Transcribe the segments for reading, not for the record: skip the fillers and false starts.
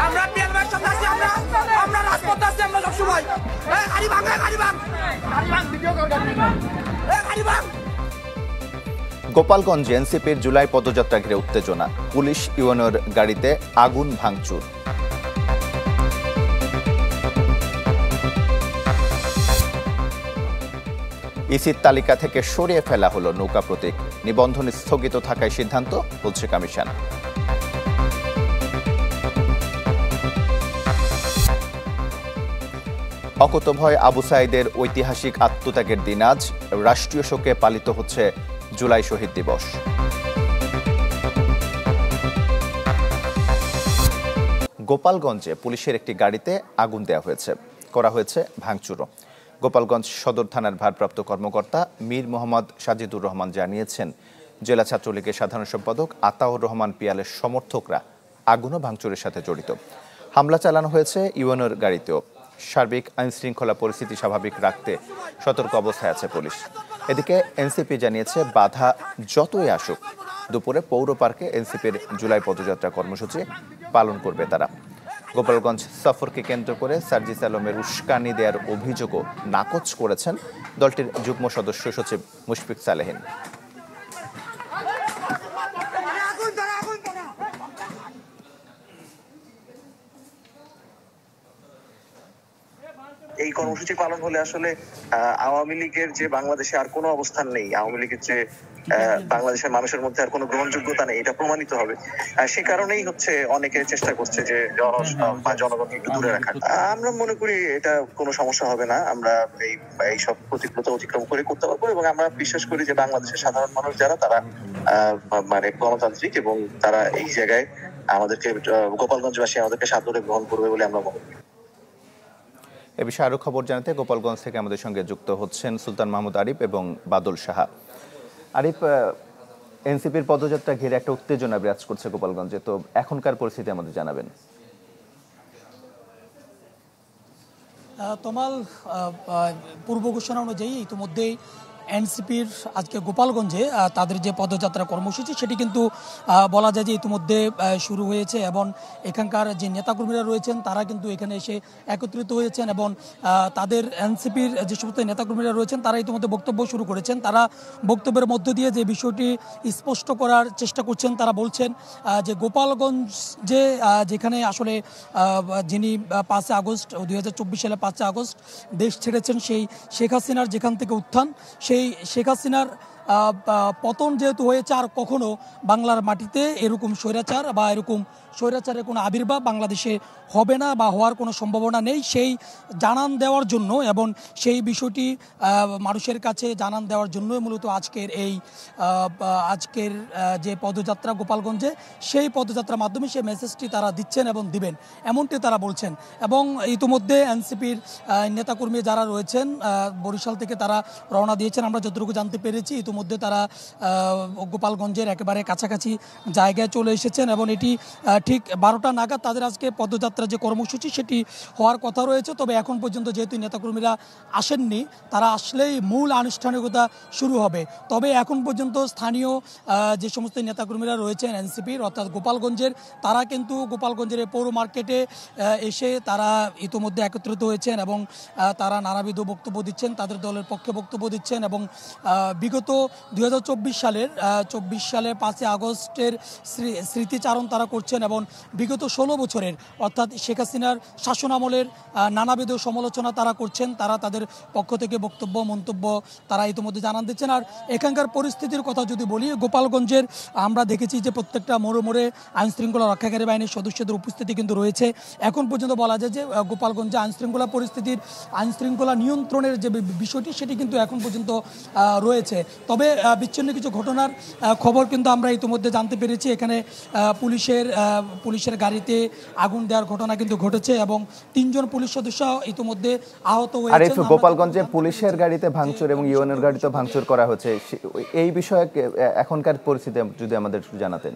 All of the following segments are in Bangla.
আমরা পিএলএর সাথে আছি, আমরা রাজপথে আছি, আমরা সব সময় গাড়ি ভাঙ ভিডিও কর গাড়ি ভাঙ। গোপালগঞ্জে এনসিপির জুলাই পদযাত্রা ঘিরে উত্তেজনা, পুলিশ ইউএনওর গাড়িতে আগুন ভাঙচুর। ইসির তালিকা থেকে সরিয়ে ফেলা হলো নৌকা প্রতীক, নিবন্ধন স্থগিত থাকায় সিদ্ধান্ত, বলছে কমিশন। অকুতোভয় আবু সাঈদের ঐতিহাসিক আত্মত্যাগের দিন আজ, রাষ্ট্রীয় শোকে পালিত হচ্ছে জুলাই শহীদ দিবস। গোপালগঞ্জে পুলিশের একটি গাড়িতে আগুন দেওয়া হয়েছে, করা হয়েছে ভাঙচুরও। গোপালগঞ্জ সদর থানার ভারপ্রাপ্ত কর্মকর্তা মীর মোহাম্মদ সাজিদুর রহমান জানিয়েছেন, জেলা ছাত্রলীগের সাধারণ সম্পাদক আতাউর রহমান পিয়ালের সমর্থকরা আগুন ও ভাঙচুরের সাথে জড়িত। হামলা চালানো হয়েছে ইউএনওর গাড়িতেও। সার্বিক আইনশৃঙ্খলা পরিস্থিতি স্বাভাবিক রাখতে সতর্ক অবস্থায় আছে পুলিশ। এদিকে এনসিপি জানিয়েছে, বাধা যতই আসুক দুপুরে পৌর পার্কে এনসিপির জুলাই পদযাত্রা কর্মসূচি পালন করবে তারা। গোপালগঞ্জ সফরকে কেন্দ্র করে সার্জিস আলমের উস্কানি দেওয়ার অভিযোগও নাকচ করেছেন দলটির যুগ্ম সদস্য সচিব মুশফিক সালেহীন। এই কর্মসূচি পালন হলে আসলে আওয়ামী লীগের যে বাংলাদেশে আর কোনো অবস্থান নেই, আওয়ামী লীগের যে বাংলাদেশের মানুষের মধ্যে আর কোনো গ্রহণযোগ্যতা নেই, এটা প্রমাণিত হবে। সে কারণেই হচ্ছে অনেকে চেষ্টা করছে যে জনগণকে একটু দূরে রাখার। আমরা মনে করি এটা কোনো সমস্যা হবে না, আমরা এই সব প্রতিকূলতা অতিক্রম করে করতে পারবো। এবং আমরা বিশ্বাস করি যে বাংলাদেশের সাধারণ মানুষ যারা, তারা মানে গণতান্ত্রিক এবং তারা এই জায়গায় আমাদেরকে, গোপালগঞ্জবাসী আমাদেরকে সাদরে গ্রহণ করবে বলে আমরা মনে করি। এ বিষয়ে আরো খবর জানাতে গোপালগঞ্জ থেকে আমাদের সঙ্গে যুক্ত হচ্ছেন সুলতান মাহমুদ আরিফ এবং বাদল সাহা। আরিফ, এনসিপির পদযাত্রা ঘিরে একটা উত্তেজনা বিরাজ করছে গোপালগঞ্জে, তো এখনকার পরিস্থিতি আমাদের জানাবেন। তমাল, পূর্ব ঘোষণা অনুযায়ী ইতিমধ্যেই এনসিপির আজকে গোপালগঞ্জে তাদের যে পদযাত্রা কর্মসূচি সেটি কিন্তু বলা যায় যে ইতিমধ্যে শুরু হয়েছে এবং এখানকার যে নেতাকর্মীরা রয়েছেন তারা কিন্তু এখানে এসে একত্রিত হয়েছেন এবং তাদের এনসিপির যে সমস্ত নেতাকর্মীরা রয়েছেন তারা ইতিমধ্যে বক্তব্য শুরু করেছেন। তারা বক্তব্যের মধ্য দিয়ে যে বিষয়টি স্পষ্ট করার চেষ্টা করছেন, তারা বলছেন যে গোপালগঞ্জে যেখানে আসলে যিনি 5 আগস্ট 2024 সালে 5 আগস্ট দেশ ছেড়েছেন, সেই শেখ হাসিনার যেখান থেকে উত্থান, সেই শেখ হাসিনার পতন যেহেতু হয়েছে, আর কখনো বাংলার মাটিতে এরকম স্বৈরাচার বা এরকম স্বৈরাচারের কোনো আবির্ভাব বাংলাদেশে হবে না বা হওয়ার কোনো সম্ভাবনা নেই, সেই জানান দেওয়ার জন্য এবং সেই বিষয়টি মানুষের কাছে জানান দেওয়ার জন্যই মূলত আজকের যে পদযাত্রা গোপালগঞ্জে, সেই পদযাত্রার মাধ্যমে সেই মেসেজটি তারা দিচ্ছেন এবং দিবেন, এমনটি তারা বলছেন। এবং ইতিমধ্যে এনসিপির নেতাকর্মী যারা রয়েছেন বরিশাল থেকে তারা রওনা দিয়েছেন, আমরা যতটুকু জানতে পেরেছি ইতিমধ্যে তারা গোপালগঞ্জের একেবারে কাছাকাছি জায়গায় চলে এসেছেন এবং এটি ঠিক 12টা নাগাদ তাদের আজকে পদযাত্রা যে কর্মসূচি সেটি হওয়ার কথা রয়েছে। তবে এখন পর্যন্ত যেহেতু নেতাকর্মীরা আসেননি, তারা আসলেই মূল আনুষ্ঠানিকতা শুরু হবে। তবে এখন পর্যন্ত স্থানীয় যে সমস্ত নেতাকর্মীরা রয়েছেন এনসিপির, অর্থাৎ গোপালগঞ্জের, তারা কিন্তু গোপালগঞ্জের পৌর মার্কেটে এসে তারা ইতিমধ্যে একত্রিত হয়েছেন এবং তারা নানাবিধ বক্তব্য দিচ্ছেন, তাদের দলের পক্ষে বক্তব্য দিচ্ছেন এবং বিগত 2024 সালের 5 আগস্টের স্মৃতিচারণ তারা করছেন এবং বিগত 16 বছরের অর্থাৎ শেখ হাসিনার শাসনামলের নানাবিধ সমালোচনা তারা করছেন। তারা তাদের পক্ষ থেকে বক্তব্য মন্তব্য তারা ইতিমধ্যে জানান দিচ্ছেন। আর এখানকার পরিস্থিতির কথা যদি বলি, গোপালগঞ্জের আমরা দেখেছি যে প্রত্যেকটা মোড়ে মোড়ে আইনশৃঙ্খলা রক্ষাকারী বাহিনীর সদস্যদের উপস্থিতি কিন্তু রয়েছে। এখন পর্যন্ত বলা যায় যে গোপালগঞ্জে আইনশৃঙ্খলা নিয়ন্ত্রণের যে বিষয়টি সেটি কিন্তু এখন পর্যন্ত রয়েছে। তবে বিচ্ছিন্ন কিছু ঘটনার খবর কিন্তু আমরা ইতিমধ্যে জানতে পেরেছি। এখানে পুলিশের গাড়িতে আগুন দেওয়ার ঘটনা কিন্তু ঘটেছে এবং 3 জন পুলিশ সদস্য ইতিমধ্যে আহত হয়েছেন। আর গোপালগঞ্জে পুলিশের গাড়িতে ভাঙচুর এবং ইউএনএর গাড়িতে ভাঙচুর করা হচ্ছে, এই বিষয়ে এখনকার পরিস্থিতি যদি আমাদের জানাতেন।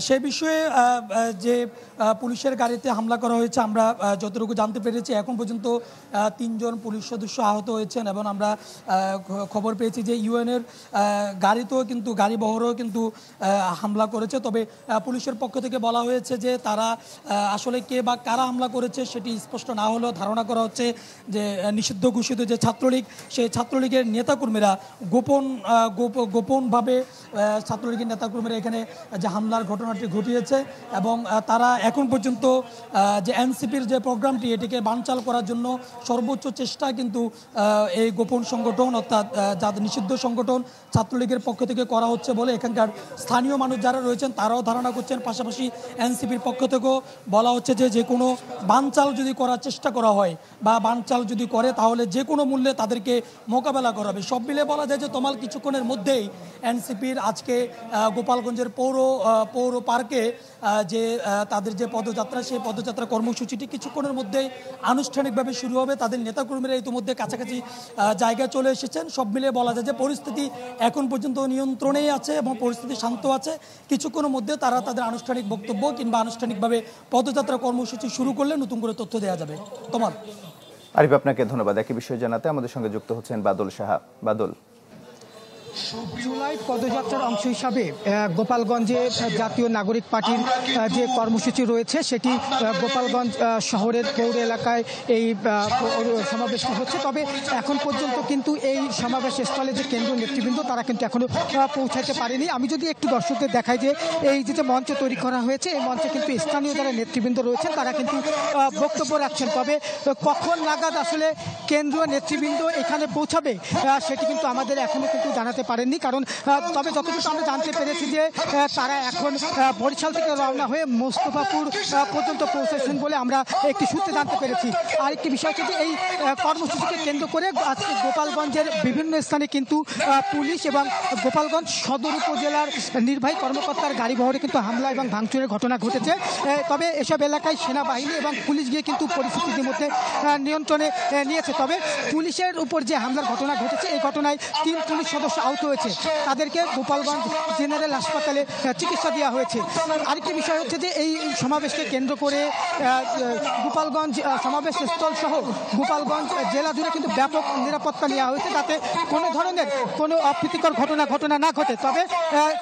সে বিষয়ে যে পুলিশের গাড়িতে হামলা করা হয়েছে, আমরা যতটুকু জানতে পেরেছি এখন পর্যন্ত 3 জন পুলিশ সদস্য আহত হয়েছেন এবং আমরা খবর পেয়েছি যে ইউএনের গাড়িতেও কিন্তু গাড়ি বহরেও কিন্তু হামলা করেছে। তবে পুলিশের পক্ষ থেকে বলা হয়েছে যে তারা আসলে কে বা কারা হামলা করেছে সেটি স্পষ্ট না হলেও ধারণা করা হচ্ছে যে নিষিদ্ধ ঘোষিত যে ছাত্রলীগ, সেই ছাত্রলীগের নেতাকর্মীরা গোপনভাবে ছাত্রলীগের নেতাকর্মীরা এখানে যে হামলার ঘটনাটি ঘটিয়েছে এবং তারা এখন পর্যন্ত যে এনসিপির যে প্রোগ্রামটি এটিকে বানচাল করার জন্য সর্বোচ্চ চেষ্টা কিন্তু এই গোপন সংগঠন অর্থাৎ যাদের নিষিদ্ধ সংগঠন ছাত্রলীগের পক্ষ থেকে করা হচ্ছে বলে এখানকার স্থানীয় মানুষ যারা রয়েছেন তারাও ধারণা করছেন। পাশাপাশি এনসিপির পক্ষ থেকেও বলা হচ্ছে যে কোনো বানচাল যদি করার চেষ্টা করা হয় বা বানচাল যদি করে তাহলে যে কোনো মূল্যে তাদেরকে মোকাবেলা করা হবে। সব মিলে বলা যায় যে তমাল কিছুক্ষণের মধ্যেই এনসিপির আজকে গোপালগঞ্জের পৌর পার্কে যে তাদের যে পদযাত্রা, সেই পদযাত্রা কর্মসূচিটি কিছুক্ষণের মধ্যেই আনুষ্ঠানিকভাবে শুরু হবে। তাদের নেতাকর্মীরা ইতিমধ্যে কাছাকাছি জায়গায় চলে এসেছেন। সব মিলিয়ে বলা যায় যে পরিস্থিতি এখন পর্যন্ত নিয়ন্ত্রণেই আছে এবং পরিস্থিতি শান্ত আছে। কিছুক্ষণের মধ্যে তারা তাদের আনুষ্ঠানিক বক্তব্য কিংবা আনুষ্ঠানিকভাবে পদযাত্রা কর্মসূচি শুরু করলে নতুন করে তথ্য দেওয়া যাবে। তোমার আরিফ, আপনাকে ধন্যবাদ। একই বিষয়ে জানাতে আমাদের সঙ্গে যুক্ত হচ্ছেন বাদল সাহা। বাদল, জুলাই পদযাত্রার অংশ হিসাবে গোপালগঞ্জে জাতীয় নাগরিক পার্টির যে কর্মসূচি রয়েছে সেটি গোপালগঞ্জ শহরের পৌর এলাকায় এই সমাবেশটা হচ্ছে। তবে এখন পর্যন্ত কিন্তু এই সমাবেশ স্থলে যে কেন্দ্রীয় নেতৃবৃন্দ তারা কিন্তু এখনো পৌঁছাতে পারেনি। আমি যদি একটু দর্শকদের দেখাই যে এই যে মঞ্চ তৈরি করা হয়েছে এই মঞ্চে কিন্তু স্থানীয় যারা নেতৃবৃন্দ রয়েছেন তারা কিন্তু বক্তব্য রাখছেন। তবে কখন নাগাদ আসলে কেন্দ্রীয় নেতৃবৃন্দ এখানে পৌঁছাবে সেটি কিন্তু আমাদের এখনো কিন্তু জানাতে পারেননি। কারণ তবে যতটুকু আমরা জানতে পেরেছি যে তারা এখন বরিশাল থেকে রওনা হয়ে মোস্তফাপুর পর্যন্ত পৌঁছেছেন বলে আমরা একটি সূত্রে জানতে পেরেছি। আরেকটি বিষয় হচ্ছে যে এই কর্মসূচিকে কেন্দ্র করে আজকে গোপালগঞ্জের বিভিন্ন স্থানে কিন্তু পুলিশ এবং গোপালগঞ্জ সদর উপজেলার নির্বাহী কর্মকর্তার গাড়ি বহরে কিন্তু হামলা এবং ভাঙচুরের ঘটনা ঘটেছে। তবে এসব এলাকায় সেনাবাহিনী এবং পুলিশ গিয়ে কিন্তু পরিস্থিতি ইতিমধ্যে নিয়ন্ত্রণে নিয়েছে। তবে পুলিশের উপর যে হামলার ঘটনা ঘটেছে এই ঘটনায় 3 পুলিশ সদস্য আহত হয়েছে, তাদেরকে গোপালগঞ্জ জেনারেল হাসপাতালে চিকিৎসা দেওয়া হয়েছে। আরেকটি বিষয় হচ্ছে যে এই সমাবেশকে কেন্দ্র করে গোপালগঞ্জ সমাবেশ স্থল সহ গোপালগঞ্জ জেলা জুড়ে কিন্তু ব্যাপক নিরাপত্তা নেওয়া হয়েছে যাতে কোনো ধরনের কোনো অপ্রীতিকর ঘটনা না ঘটে। তবে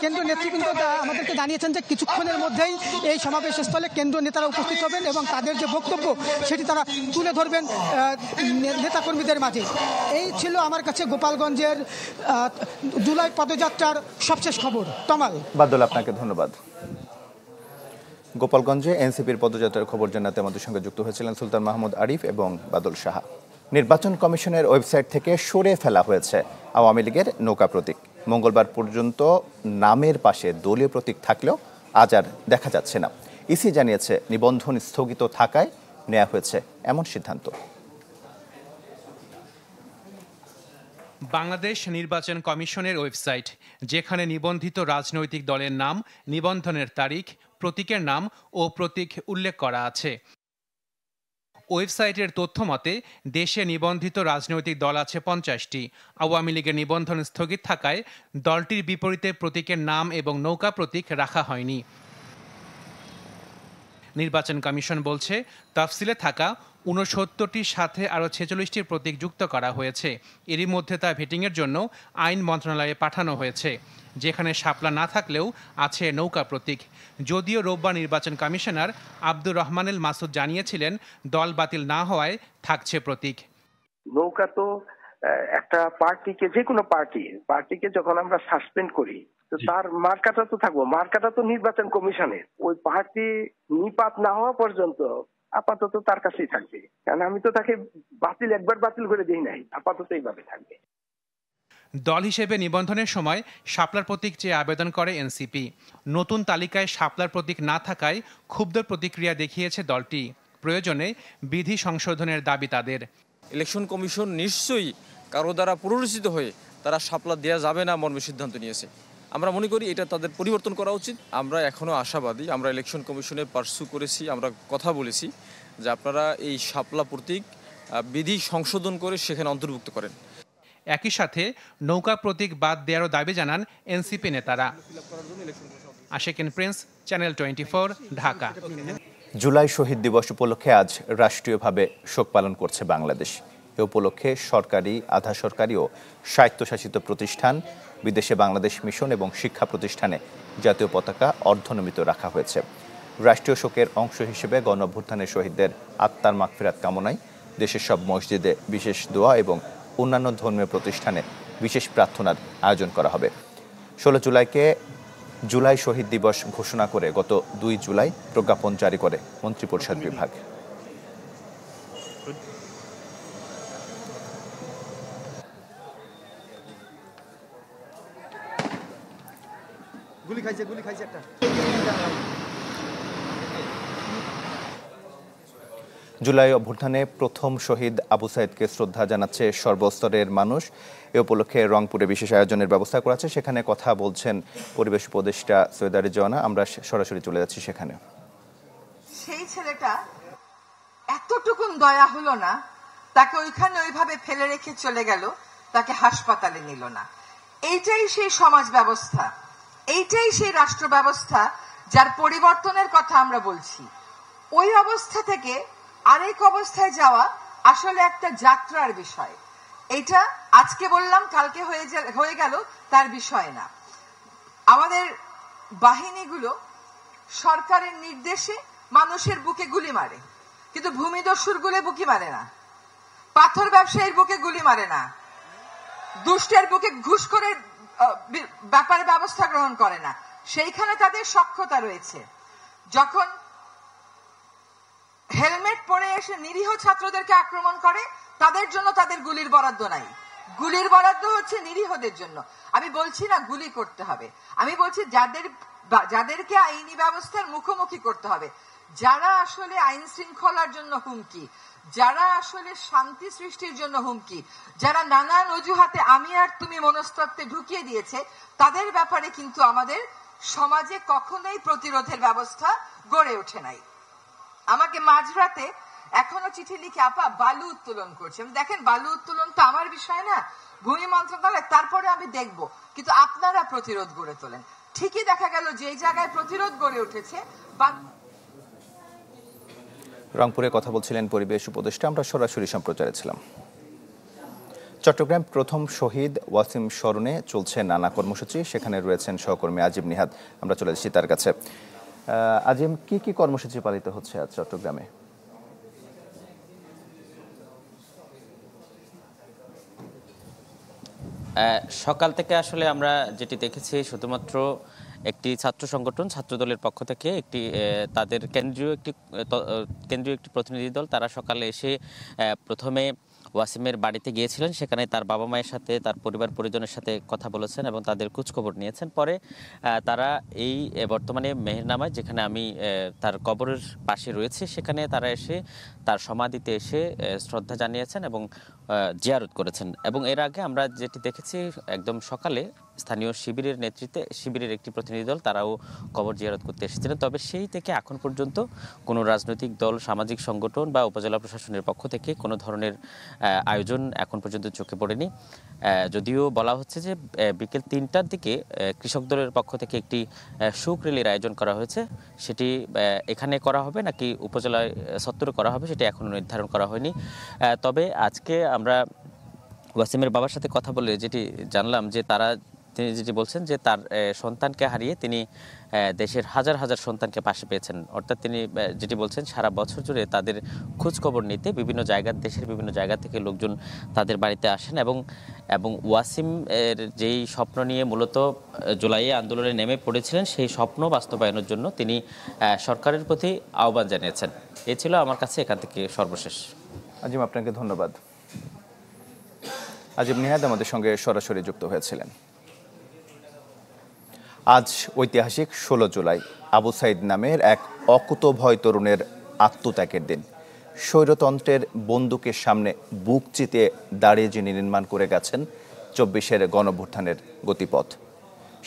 কেন্দ্রীয় নেতৃবৃন্দ আমাদেরকে জানিয়েছেন যে কিছুক্ষণের মধ্যেই এই সমাবেশ স্থলে কেন্দ্রীয় নেতারা উপস্থিত হবেন এবং তাদের যে বক্তব্য সেটি তারা তুলে ধরবেন নেতাকর্মীদের মাঝে। এই ছিল আমার কাছে গোপালগঞ্জের জুলাই পদযাত্রার সবশেষ খবর। তমাল। বাদল, আপনাকে ধন্যবাদ। গোপালগঞ্জে এনসিপির পদযাত্রার খবর জানাতে আমাদের সঙ্গে যুক্ত হয়েছিলেন সুলতান মাহমুদ আরিফ এবং বাদল সাহা। নির্বাচন কমিশনের ওয়েবসাইট থেকে সরে ফেলা হয়েছে আওয়ামী লীগের নৌকা প্রতীক। মঙ্গলবার পর্যন্ত নামের পাশে দলীয় প্রতীক থাকলেও আজ আর দেখা যাচ্ছে না। ইসি জানিয়েছে নিবন্ধন স্থগিত থাকায় নেওয়া হয়েছে এমন সিদ্ধান্ত। বাংলাদেশ নির্বাচন কমিশনের ওয়েবসাইট, যেখানে নিবন্ধিত রাজনৈতিক দলের নাম, নিবন্ধনের তারিখ, প্রতীকের নাম ও প্রতীক উল্লেখ করা আছে। ওয়েবসাইটের তথ্য মতে দেশে নিবন্ধিত রাজনৈতিক দল আছে 50টি। আওয়ামী লীগের নিবন্ধন স্থগিত থাকায় দলটির বিপরীতে প্রতীকের নাম এবং নৌকা প্রতীক রাখা হয়নি। নির্বাচন কমিশন বলছে তফসিলে থাকা 69টির সাথে আরও 46টির প্রতীক যুক্ত করা হয়েছে। এরই মধ্যে তা ভেটিংয়ের জন্য আইন মন্ত্রণালয়ে পাঠানো হয়েছে, যেখানে শাপলা না থাকলেও আছে নৌকা প্রতীক। যদিও রোববার নির্বাচন কমিশনার আব্দুর রহমানুল মাসুদ জানিয়েছিলেন দল বাতিল না হওয়ায় থাকছে প্রতীক। নৌকা তো একটা পার্টিকে, যে কোনো পার্টিকে যখন আমরা সাসপেন্ড করি তো তার মার্কাটা তো থাকবো, মার্কাটা তো নির্বাচন কমিশনের। ওই পার্টি নিপাত না হওয়া পর্যন্ত আপাতত তার কাছেই থাকবে, কারণ আমি তো তাকে একবার বাতিল করে দিই নাই, আপাতত এইভাবে থাকবে। দল হিসেবে নিবন্ধনের সময় শাপলার প্রতীক চেয়ে আবেদন করে এনসিপি। নতুন তালিকায় শাপলার প্রতীক না থাকায় ক্ষুব্ধ প্রতিক্রিয়া দেখিয়েছে দলটি। প্রয়োজনে বিধি সংশোধনের দাবি তাদের। ইলেকশন কমিশন নিশ্চয়ই কারো দ্বারা প্ররোচিত হয়ে তারা শাপলা দেওয়া যাবে না মর্মে সিদ্ধান্ত নিয়েছে। আমরা মনে করি এটা তাদের পরিবর্তন করা উচিত। আমরা এখনও আশাবাদী। আমরা ইলেকশন কমিশনে পার্সু করেছি, আমরা কথা বলেছি যে আপনারা এই শাপলা প্রতীক বিধি সংশোধন করে সেখানে অন্তর্ভুক্ত করেন। একই সাথে নৌকা প্রতীক বাদ দেওয়ারও দাবি জানান এনসিপি নেতারা। Ashikin Prince, channel 24, Dhaka. জুলাই শহীদ দিবস উপলক্ষে আজ রাষ্ট্রীয়ভাবে শোক পালন করছে বাংলাদেশ। এ উপলক্ষে সরকারি, আধা সরকারি ও স্বায়ত্তশাসিত প্রতিষ্ঠান, বিদেশে বাংলাদেশ মিশন এবং শিক্ষা প্রতিষ্ঠানে জাতীয় পতাকা অর্ধনমিত রাখা হয়েছে। রাষ্ট্রীয় শোকের অংশ হিসেবে গণঅভ্যুত্থানের শহীদদের আত্মার মাগফিরাত কামনায় দেশের সব মসজিদে বিশেষ দোয়া এবং অন্যান্য ধর্মীয় প্রতিষ্ঠানে বিশেষ প্রার্থনার আয়োজন করা হবে। 16 জুলাইকে জুলাই শহীদ দিবস ঘোষণা করে গত 2 জুলাই প্রজ্ঞাপন জারি করে মন্ত্রিপরিষদ বিভাগ। জুলাই অভ্যুত্থানে প্রথম শহীদ আবু সাইদকে শ্রদ্ধা জানাচ্ছে সর্বস্তরের মানুষ। এ উপলক্ষে রংপুরে বিশেষ আয়োজনের ব্যবস্থা করা আছে। সেখানে কথা বলছেন পরিবেশ উপদেষ্টা সৈয়দা রিজওয়ানা। আমরা সরাসরি চলে যাচ্ছি সেখানে। সেই ছেলেটা এতটুকুন দয়া হলো না, তাকে ওইখানে ওইভাবে ফেলে রেখে চলে গেল, তাকে হাসপাতালে নিল না। এইটাই সেই সমাজ ব্যবস্থা, এইটাই সেই রাষ্ট্র ব্যবস্থা যার পরিবর্তনের কথা আমরা বলছি। ওই অবস্থা থেকে আরেক অবস্থায় যাওয়া আসলে একটা যাত্রার বিষয়। এটা আজকে বললাম কালকে হয়ে গেল তার বিষয় না। আমাদের বাহিনীগুলো সরকারের নির্দেশে মানুষের বুকে গুলি মারে, কিন্তু ভূমিদস্যুর বুকে মারে না, পাথর ব্যবসায়ীর বুকে গুলি মারে না, দুষ্টের বুকে ঘুষ করে ব্যাপারে ব্যবস্থা গ্রহণ করে না। সেইখানে তাদের সক্ষমতা রয়েছে। যখন হেলমেট পরে এসে নিরীহ ছাত্রদেরকে আক্রমণ করে, তাদের জন্য তাদের গুলির বরাদ্দ নাই। গুলির বরাদ্দ হচ্ছে নিরীহদের জন্য। আমি বলছি না গুলি করতে হবে, আমি বলছি যাদেরকে আইনি ব্যবস্থার মুখোমুখি করতে হবে, যারা আসলে আইন শৃঙ্খলার জন্য হুমকি, যারা আসলে শান্তি সৃষ্টির জন্য হুমকি, যারা নানান অজুহাতে আমি আর তুমি মনস্তত্ত্বে ঢুকিয়ে দিয়েছে, তাদের ব্যাপারে কিন্তু আমাদের সমাজে কখনোই প্রতিরোধের ব্যবস্থা গড়ে ওঠে নাই। আমাকে মাঝরাতে এখনো চিঠি লিখে আপা বালু উত্তোলন করছে। দেখেন, বালু উত্তোলন তো আমার বিষয় না, ভূমি মন্ত্রণালয়, তারপরে আমি দেখব, কিন্তু আপনারা প্রতিরোধ গড়ে তোলেন। ঠিকই দেখা গেল যেই জায়গায় প্রতিরোধ গড়ে উঠেছে। রংপুরে কথা বলছিলেন পরিবেশ উপদেষ্টা। আমরা সরাসরি সম্প্রচারে ছিলাম। চট্টগ্রাম প্রথম শহীদ ওয়াসিম স্মরণে চলছে নানা কর্মসূচি। সেখানে রয়েছেন সহকর্মী আজিম নিহাদ। আমরা চলে যাচ্ছি তার কাছে। আজিম, কি কি কর্মসূচি পালিত হচ্ছে আজ চট্টগ্রামে? সকাল থেকে আসলে আমরা যেটি দেখেছি, শুধুমাত্র একটি ছাত্র সংগঠন, ছাত্রদলের পক্ষ থেকে একটি তাদের কেন্দ্রীয় একটি প্রতিনিধি দল, তারা সকালে এসে প্রথমে ওয়াসিমের বাড়িতে গিয়েছিলেন। সেখানে তার বাবা মায়ের সাথে, তার পরিবার পরিজনের সাথে কথা বলেছেন এবং তাদের খোঁজখবর নিয়েছেন। পরে তারা এই বর্তমানে মেহেরনামায়, যেখানে আমি তার কবরের পাশে রয়েছে, সেখানে তারা এসে তার সমাধিতে এসে শ্রদ্ধা জানিয়েছেন এবং জিয়ারত করেছেন। এবং এর আগে আমরা যেটি দেখেছি, একদম সকালে স্থানীয় শিবিরের নেতৃত্বে শিবিরের একটি প্রতিনিধি দল তারাও কবর জিয়ারত করতে এসেছিলেন। তবে সেই থেকে এখন পর্যন্ত কোনো রাজনৈতিক দল, সামাজিক সংগঠন বা উপজেলা প্রশাসনের পক্ষ থেকে কোনো ধরনের আয়োজন এখন পর্যন্ত চোখে পড়েনি। যদিও বলা হচ্ছে যে বিকেল 3টার দিকে কৃষক দলের পক্ষ থেকে একটি শোক র্যালির আয়োজন করা হয়েছে। সেটি এখানে করা হবে নাকি উপজেলায় চত্বরে করা হবে সেটি এখনও নির্ধারণ করা হয়নি। তবে আজকে আমরা ওয়াসিমের বাবার সাথে কথা বলে যেটি জানলাম যে তিনি যেটি বলছেন যে তার সন্তানকে হারিয়ে তিনি দেশের হাজার হাজার সন্তানকে পাশে পেয়েছেন। অর্থাৎ তিনি যেটি বলছেন, সারা বছর জুড়ে তাদের খোঁজ খবর নিতে দেশের বিভিন্ন জায়গা থেকে লোকজন তাদের বাড়িতে আসেন এবং ওয়াসিম এর যেই স্বপ্ন নিয়ে মূলত জুলাই আন্দোলনে নেমে পড়েছিলেন, সেই স্বপ্ন বাস্তবায়নের জন্য তিনি সরকারের প্রতি আহ্বান জানিয়েছেন। এ ছিল আমার কাছে এখান থেকে সর্বশেষ। আজিম, আপনাকে ধন্যবাদ। আজিম নিহাদ আমাদের সঙ্গে সরাসরি যুক্ত হয়েছিলেন। আজ ঐতিহাসিক 16 জুলাই, আবু সাইদ নামের এক অকুতোভয় তরুণের আত্মত্যাগের দিন। স্বৈরতন্ত্রের বন্দুকের সামনে বুক চিতিয়ে দাঁড়িয়ে যিনি নির্মাণ করে গেছেন 24-এর গণঅভ্যুত্থানের গতিপথ,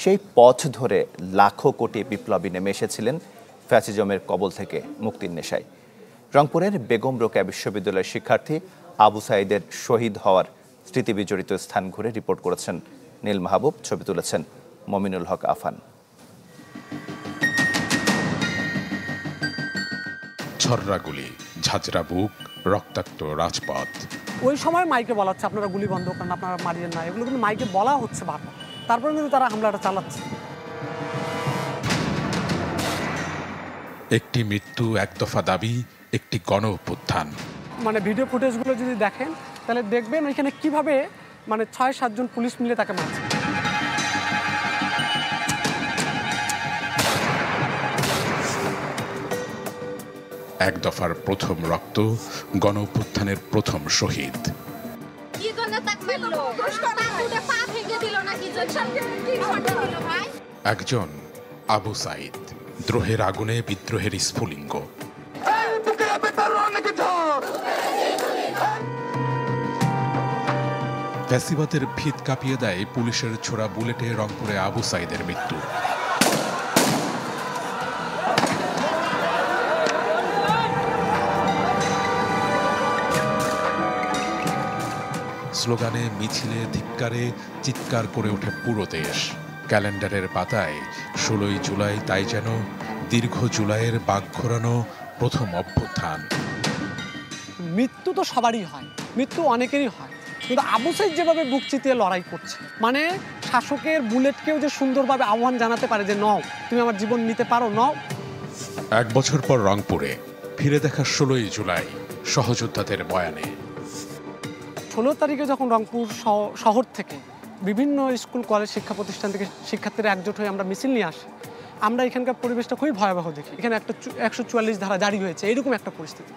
সেই পথ ধরে লাখো কোটি বিপ্লবী নেমে এসেছিলেন ফ্যাসিজমের কবল থেকে মুক্তির নেশায়। রংপুরের বেগম রোকেয়া বিশ্ববিদ্যালয়ের শিক্ষার্থী আবু সাইদের শহীদ হওয়ার স্মৃতিবিজড়িত স্থান ঘুরে রিপোর্ট করেছেন নীল মাহবুব, ছবি তুলেছেন মমিনুল হক আফান। ছররা গুলি, ঝাঁঝরা বুক, রক্তাক্ত রাজপথ। ওই সময় মাইকে বলা হচ্ছে আপনারা গুলি বন্ধ করেন, আপনারা মারিয়েন না, এগুলো কিন্তু মাইকে বলা হচ্ছে বারবার, তারপরে কিন্তু তারা হামলাটা চালাচ্ছে। একটি মৃত্যু, এক দফা দাবি, একটি গণ অভ্যুত্থান। মানে ভিডিও ফুটেজগুলো যদি দেখেন তাহলে দেখবেন ওইখানে কিভাবে মানে ৬-৭ জন পুলিশ মিলে তাকে মারছে। এক দফার প্রথম রক্ত, গণ অভ্যুত্থানের প্রথম শহীদ। একজন আবু সাইদ, দ্রোহের আগুনে বিদ্রোহের স্ফুলিঙ্গ। ফ্যাসিবাদের ভিত কাঁপিয়ে দেয় পুলিশের ছোড়া বুলেটে রংপুরে আবু সাইদের মৃত্যু। স্লোগানে, মিছিলে, ধিক্কারে চিৎকার করে ওঠে পুরো দেশ। ক্যালেন্ডারের পাতায় ১৬ই জুলাই তাই যেন দীর্ঘ জুলাইয়ের বাঘ ঘোরানো প্রথম অভ্যুত্থান। মৃত্যু তো সবারই হয়, মৃত্যু অনেকেরই হয়, কিন্তু আবু সাইদ যেভাবে বুক চিতিয়ে লড়াই করছে, মানে শাসকের বুলেটকেও যে সুন্দরভাবে আহ্বান জানাতে পারে যে নও, তুমি আমার জীবন নিতে পারো, নও। এক বছর পর রংপুরে ফিরে দেখা ১৬ই জুলাই সহযোদ্ধাদের বয়ানে। ১৬ তারিখে যখন রংপুর শহর থেকে বিভিন্ন স্কুল কলেজ শিক্ষা প্রতিষ্ঠান থেকে শিক্ষার্থীরা একজোট হয়ে আমরা মিছিল নিয়ে আসি, আমরা এখানকার পরিবেশটা খুবই ভয়াবহ দেখি। এখানে একটা ১৪৪ ধারা জারি হয়েছে, এরকম একটা পরিস্থিতি।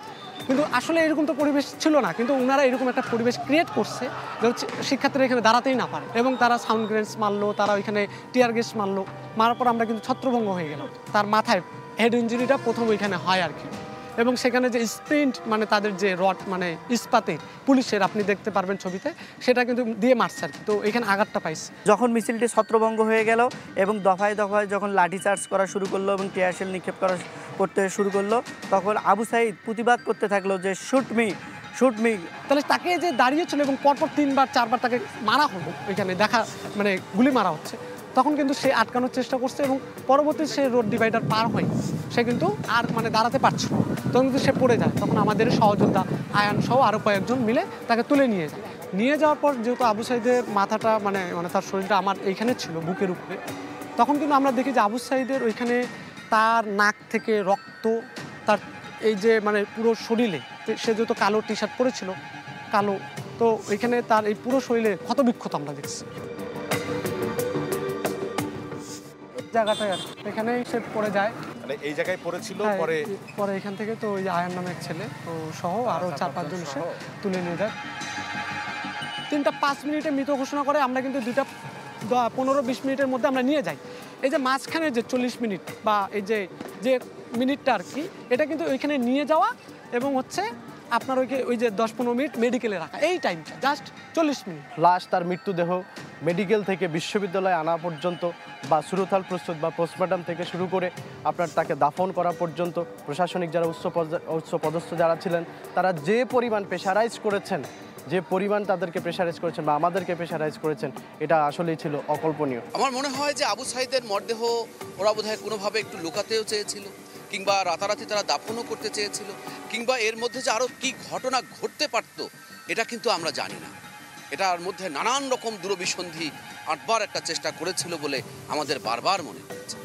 কিন্তু আসলে এরকম তো পরিবেশ ছিল না, কিন্তু ওনারা এরকম একটা পরিবেশ ক্রিয়েট করছে যে শিক্ষার্থীরা এখানে দাঁড়াতেই না পারে, এবং তারা সাউন্ড গ্রেনেড মারলো, তারা ওইখানে টিয়ার গ্যাস মারলো, মারার পর আমরা কিন্তু ছত্রভঙ্গ হয়ে গেলাম। তার মাথায় হেড ইঞ্জুরিটা প্রথম ওইখানে হয় আর কি, এবং সেখানে যে স্প্রিন্ট মানে তাদের যে রড মানে ইস্পাতে পুলিশের আপনি দেখতে পারবেন ছবিতে, সেটা কিন্তু দিয়ে মারছে আর কি, তো এখানে আঘাতটা পাইছে। যখন মিছিলটি ছত্রভঙ্গ হয়ে গেল এবং দফায় দফায় যখন লাঠিচার্জ করা শুরু করলো এবং টিয়ারশেল নিক্ষেপ করতে শুরু করলো, তখন আবু সাইদ প্রতিবাদ করতে থাকলো যে শুট মি, শুট মি। তাহলে তাকে যে দাঁড়িয়েছিল এবং পরপর 3-4বার তাকে মারা হলো, এখানে দেখা মানে গুলি মারা হচ্ছে, তখন কিন্তু সে আটকানোর চেষ্টা করছে এবং পরবর্তী সে রোড ডিভাইডার পার হয়ে সে কিন্তু আর মানে দাঁড়াতে পারছে না, তখন কিন্তু সে পড়ে যায়। তখন আমাদের সহযোদ্ধা আয়ান সহ আরও কয়েকজন মিলে তাকে তুলে নিয়ে যায়। নিয়ে যাওয়ার পর যেহেতু আবু সাইদের মাথাটা মানে তার শরীরটা আমার এইখানে ছিল বুকের উপরে, তখন কিন্তু আমরা দেখি যে আবু সাইদের ওইখানে তার নাক থেকে রক্ত, তার এই যে মানে পুরো শরীরে, সে যেহেতু কালো টি শার্ট পরেছিল কালো, তো ওইখানে তার এই পুরো শরীরে ক্ষতবিক্ষত আমরা দেখছি। জায়গাটায় আর এখানেই সে পড়ে যায়, মানে এই জায়গায় পড়েছিল, পরে এখান থেকে তো ওই আয়ান নামের ছেলে তো সহ আরও 4-5 জন এসে তুলে নিয়ে যায়। 3-5 মিনিটে মৃত ঘোষণা করে, আমরা কিন্তু 15-20 মিনিটের মধ্যে আমরা নিয়ে যাই। এই যে মাঝখানে যে 40 মিনিট বা এই যে মিনিটটা আর কি, এটা কিন্তু ওইখানে নিয়ে যাওয়া এবং হচ্ছে আপনার ওই যে 10-15 মিনিট মেডিকেলে রাখা, এই টাইমটা জাস্ট 40 মিনিট। লাশ তার মৃতদেহ মেডিকেল থেকে বিশ্ববিদ্যালয়ে আনা পর্যন্ত বা সুরতাল প্রস্তুত বা পোস্টমর্টম থেকে শুরু করে আপনার তাকে দাফন করা পর্যন্ত প্রশাসনিক যারা উচ্চ পদস্থ যারা ছিলেন, তারা যে পরিমাণ প্রেশারাইজ করেছেন, যে পরিমাণ তাদেরকে প্রেশারাইজ করেছেন বা আমাদেরকে প্রেশারাইজ করেছেন, এটা আসলেই ছিল অকল্পনীয়। আমার মনে হয় যে আবু সাইদের মরদেহ ওরা বোধহয় কোনোভাবে একটু লুকাতেও চেয়েছিল, কিংবা রাতারাতি তারা দাফনও করতে চেয়েছিল, কিংবা এর মধ্যে যে আরও কী ঘটনা ঘটতে পারত এটা কিন্তু আমরা জানি না। এটার মধ্যে নানান রকম দূরভিসন্ধি আটবার একটা চেষ্টা করেছিল বলে আমাদের বারবার মনে হচ্ছে।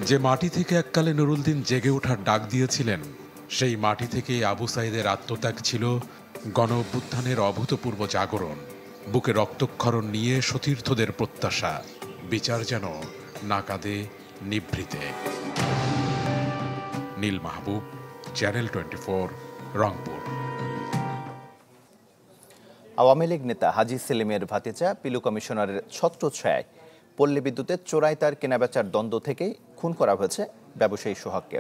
যে মাটি থেকে এককালে নুরুলদিন জেগে ওঠার ডাক দিয়েছিলেন, সেই মাটি থেকেই আবু সাইদের আত্মত্যাগ ছিল গণ অভ্যুত্থানের অভূতপূর্ব জাগরণ। বুকে রক্তক্ষরণ নিয়ে সতীর্থদের প্রত্যাশা, বিচার যেন না কাঁদে নিভৃতে। নীল মাহবুব, চ্যানেল 24, রংপুর। আওয়ামী লীগ নেতা হাজী সেলিমের ভাতিজা পিলু কমিশনারের ছত্রছায়ায় পল্লী বিদ্যুতের চোরাই তার কেনাবেচার দ্বন্দ্ব থেকেই খুন করা হয়েছে ব্যবসায়ী সোহাগকে।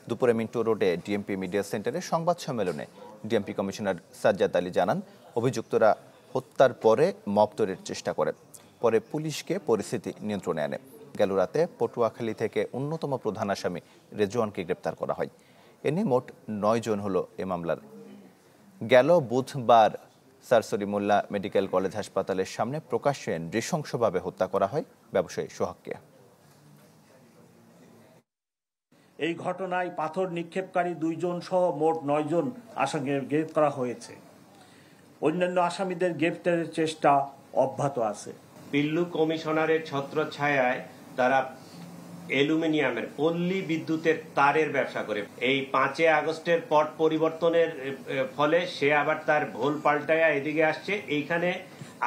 দুপুরে মিন্টু রোডে ডিএমপি মিডিয়া সেন্টারে সংবাদ সম্মেলনে ডিএমপি কমিশনার সাজ্জাদ আলী জানান, অভিযুক্তরা হত্যার পরে মব তৈরির চেষ্টা করে, পরে পুলিশকে পরিস্থিতি নিয়ন্ত্রণে আনে। গেল রাতে পটুয়াখালী থেকে অন্যতম প্রধান আসামি রেজওয়ানকে গ্রেপ্তার করা হয়। এ নিয়ে মোট 9 জন হলো এ মামলার। গেল বুধবার স্যার সলিমুল্লাহ মেডিকেল কলেজ হাসপাতালের সামনে প্রকাশ্যে নৃশংসভাবে হত্যা করা হয় ব্যবসায়ী সোহাগকে। এই ঘটনায় পাথর নিক্ষেপকারী 2 জন সহ মোট 9 জন আসামিকে গ্রেপ্তার করা হয়েছে। অন্যান্য আসামিদের গ্রেপ্তারের চেষ্টা অব্যাহত আছে। পিল্লু কমিশনারের ছত্রছায়ায় তারা অ্যালুমিনিয়ামের পল্লী বিদ্যুতের তারের ব্যবসা করে। এই 5 আগস্টের পট পরিবর্তনের ফলে সে আবার তার ভোল পাল্টায়া এদিকে আসছে। এইখানে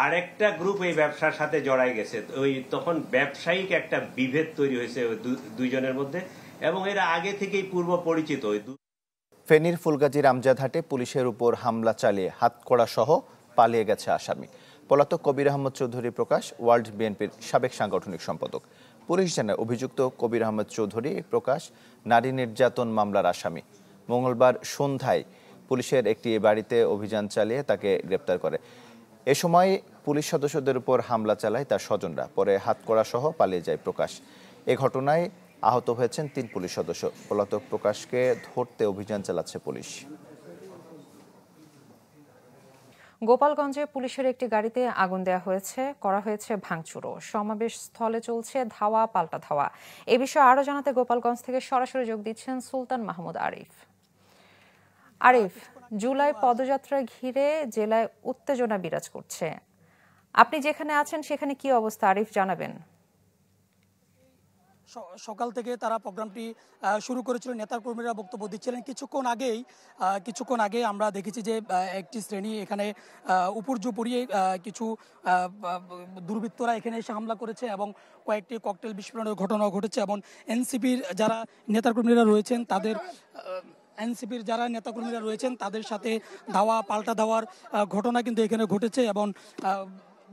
আরেকটা গ্রুপ এই ব্যবসার সাথে জড়াই গেছে। তখন ব্যবসায়িক একটা বিভেদ তৈরি হয়েছে ওই দুইজনের মধ্যে, এবং এরা আগে থেকেই পূর্ব পরিচিত। ফেনীর ফুলগাজীর আমজাদহাটে পুলিশের উপর হামলা চালিয়ে হাতকড়া সহ পালিয়ে গেছে আসামি। পলাতক কবির আহমদ চৌধুরী প্রকাশ ওয়ার্ল্ড বিএনপির সাবেক সাংগঠনিক সম্পাদক। পুলিশ জানায় অভিযুক্ত কবির আহমদ চৌধুরী প্রকাশ নারী নির্যাতন মামলার আসামি। মঙ্গলবার সন্ধ্যায় পুলিশের একটি বাড়িতে অভিযান চালিয়ে তাকে গ্রেপ্তার করে। এ সময় পুলিশ সদস্যদের উপর হামলা চালায় তার স্বজনরা। পরে হাতকড়া সহ পালিয়ে যায় প্রকাশ। এ ঘটনায় আহত হয়েছেন 3 পুলিশ সদস্য। পলাতক প্রকাশকে ধরতে অভিযান চালাচ্ছে পুলিশ। গোপালগঞ্জে পুলিশের একটি গাড়িতে আগুন দেওয়া হয়েছে, করা হয়েছে ভাঙচুরও। সমাবেশ স্থলে চলছে ধাওয়া পাল্টা ধাওয়া। এ বিষয়ে আরো জানাতে গোপালগঞ্জ থেকে সরাসরি যোগ দিচ্ছেন সুলতান মাহমুদ আরিফ। আরিফ, জুলাই পদযাত্রা ঘিরে জেলায় উত্তেজনা বিরাজ করছে। আপনি যেখানে আছেন সেখানে কি অবস্থা আরিফ, জানাবেন। সকাল থেকে তারা প্রোগ্রামটি শুরু করেছিল, নেতাকর্মীরা বক্তব্য দিচ্ছিলেন। কিছুক্ষণ আগে আমরা দেখেছি যে একটি শ্রেণী এখানে উপর্যুপরিয়ে কিছু দুর্বৃত্তরা এখানে এসে হামলা করেছে এবং কয়েকটি ককটেল বিস্ফোরণের ঘটনা ঘটেছে। এবং এনসিপির যারা নেতাকর্মীরা রয়েছেন তাদের সাথে ধাওয়া পাল্টা ধাওয়ার ঘটনা কিন্তু এখানে ঘটেছে। এবং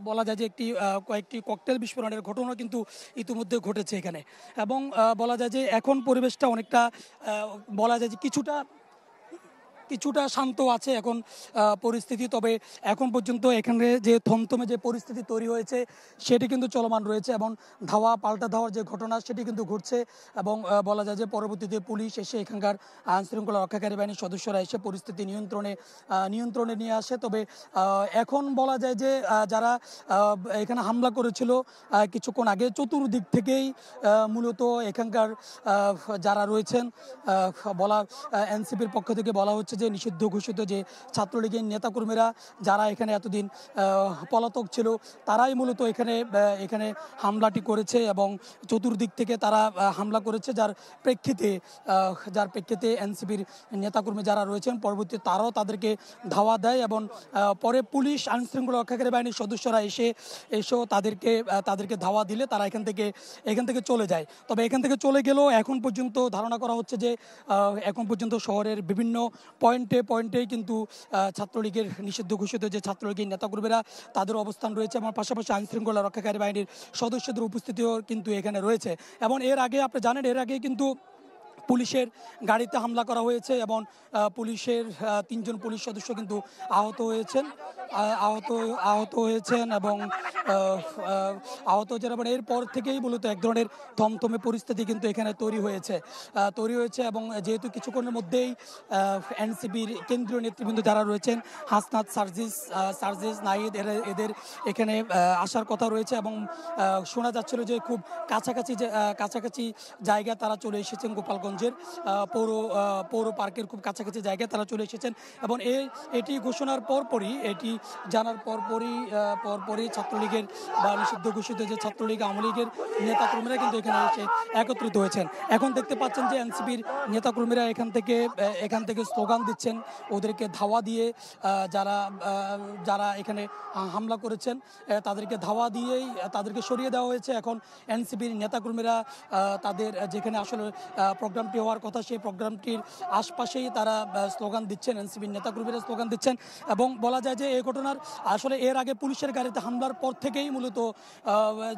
বলা যায় যে কয়েকটি ককটেল বিস্ফোরণের ঘটনা কিন্তু ইতিমধ্যে ঘটেছে এখানে। এবং বলা যায় যে এখন পরিবেশটা অনেকটা বলা যায় যে কিছুটা শান্ত আছে এখন পরিস্থিতি। তবে এখন পর্যন্ত এখানে যে থমথমে যে পরিস্থিতি তৈরি হয়েছে সেটি কিন্তু চলমান রয়েছে এবং ধাওয়া পাল্টা ধাওয়ার যে ঘটনা সেটি কিন্তু ঘটছে। এবং বলা যায় যে পরবর্তীতে পুলিশ এসে এখানকার আইনশৃঙ্খলা রক্ষাকারী বাহিনীর সদস্যরা এসে পরিস্থিতি নিয়ন্ত্রণে নিয়ে আসে। তবে এখন বলা যায় যে যারা এখানে হামলা করেছিল কিছুক্ষণ আগে চতুর্দিক থেকেই মূলত এখানকার যারা রয়েছেন এনসিপির পক্ষ থেকে বলা হচ্ছে যে নিষিদ্ধ ঘোষিত যে ছাত্রলীগের নেতাকর্মীরা যারা এখানে এতদিন পলাতক ছিল তারাই মূলত এখানে হামলাটি করেছে এবং চতুর্দিক থেকে তারা হামলা করেছে, যার প্রেক্ষিতে এনসিপির নেতাকর্মী যারা রয়েছেন পরবর্তী তারাও তাদেরকে ধাওয়া দেয়। এবং পরে পুলিশ আইনশৃঙ্খলা রক্ষাকারী বাহিনীর সদস্যরা এসেও তাদেরকে ধাওয়া দিলে তারা এখান থেকে চলে যায়। তবে এখান থেকে চলে গেলেও এখন পর্যন্ত ধারণা করা হচ্ছে যে এখন পর্যন্ত শহরের বিভিন্ন পয়েন্টে কিন্তু ছাত্রলীগের নিষিদ্ধ ঘোষিত যে ছাত্রলীগের নেতাকর্মীরা তাদের অবস্থান রয়েছে এবং পাশাপাশি আইনশৃঙ্খলা রক্ষাকারী বাহিনীর সদস্যদের উপস্থিতিও কিন্তু এখানে রয়েছে। এবং এর আগে আপনি জানেন এর আগে কিন্তু পুলিশের গাড়িতে হামলা করা হয়েছে এবং পুলিশের 3 জন পুলিশ সদস্য কিন্তু আহত হয়েছেন এবং এরপর থেকেই মূলত এক ধরনের থমথমে পরিস্থিতি কিন্তু এখানে তৈরি হয়েছে। এবং যেহেতু কিছুক্ষণের মধ্যেই এনসিপির কেন্দ্রীয় নেতৃবৃন্দ যারা রয়েছেন হাসনাত, সার্জিস নাহিদ এদের এখানে আসার কথা রয়েছে এবং শোনা যাচ্ছিল যে খুব কাছাকাছি জায়গায় তারা চলে এসেছেন। গোপালগঞ্জের পৌর পার্কের খুব কাছাকাছি জায়গায় তারা চলে এসেছেন এবং এটি ঘোষণার এটি জানার পরপরই ছাত্রলীগের বা নিষিদ্ধ ঘোষিত যে ছাত্রলীগ আওয়ামী লীগের নেতাকর্মীরা কিন্তু এখানে এসে একত্রিত হয়েছেন। এখন দেখতে পাচ্ছেন যে এনসিপির নেতাকর্মীরা এখান থেকে স্লোগান দিচ্ছেন, ওদেরকে ধাওয়া দিয়ে যারা এখানে হামলা করেছেন তাদেরকে ধাওয়া দিয়েই তাদেরকে সরিয়ে দেওয়া হয়েছে। এখন এনসিপির নেতাকর্মীরা তাদের যেখানে আসলে প্রোগ্রামটি হওয়ার কথা সেই প্রোগ্রামটির আশপাশেই তারা স্লোগান দিচ্ছেন, এনসিপির নেতাকর্মীরা স্লোগান দিচ্ছেন। এবং বলা যায় যে এই ঘটনার আসলে এর আগে পুলিশের গাড়িতে হামলার পর থেকেই মূলত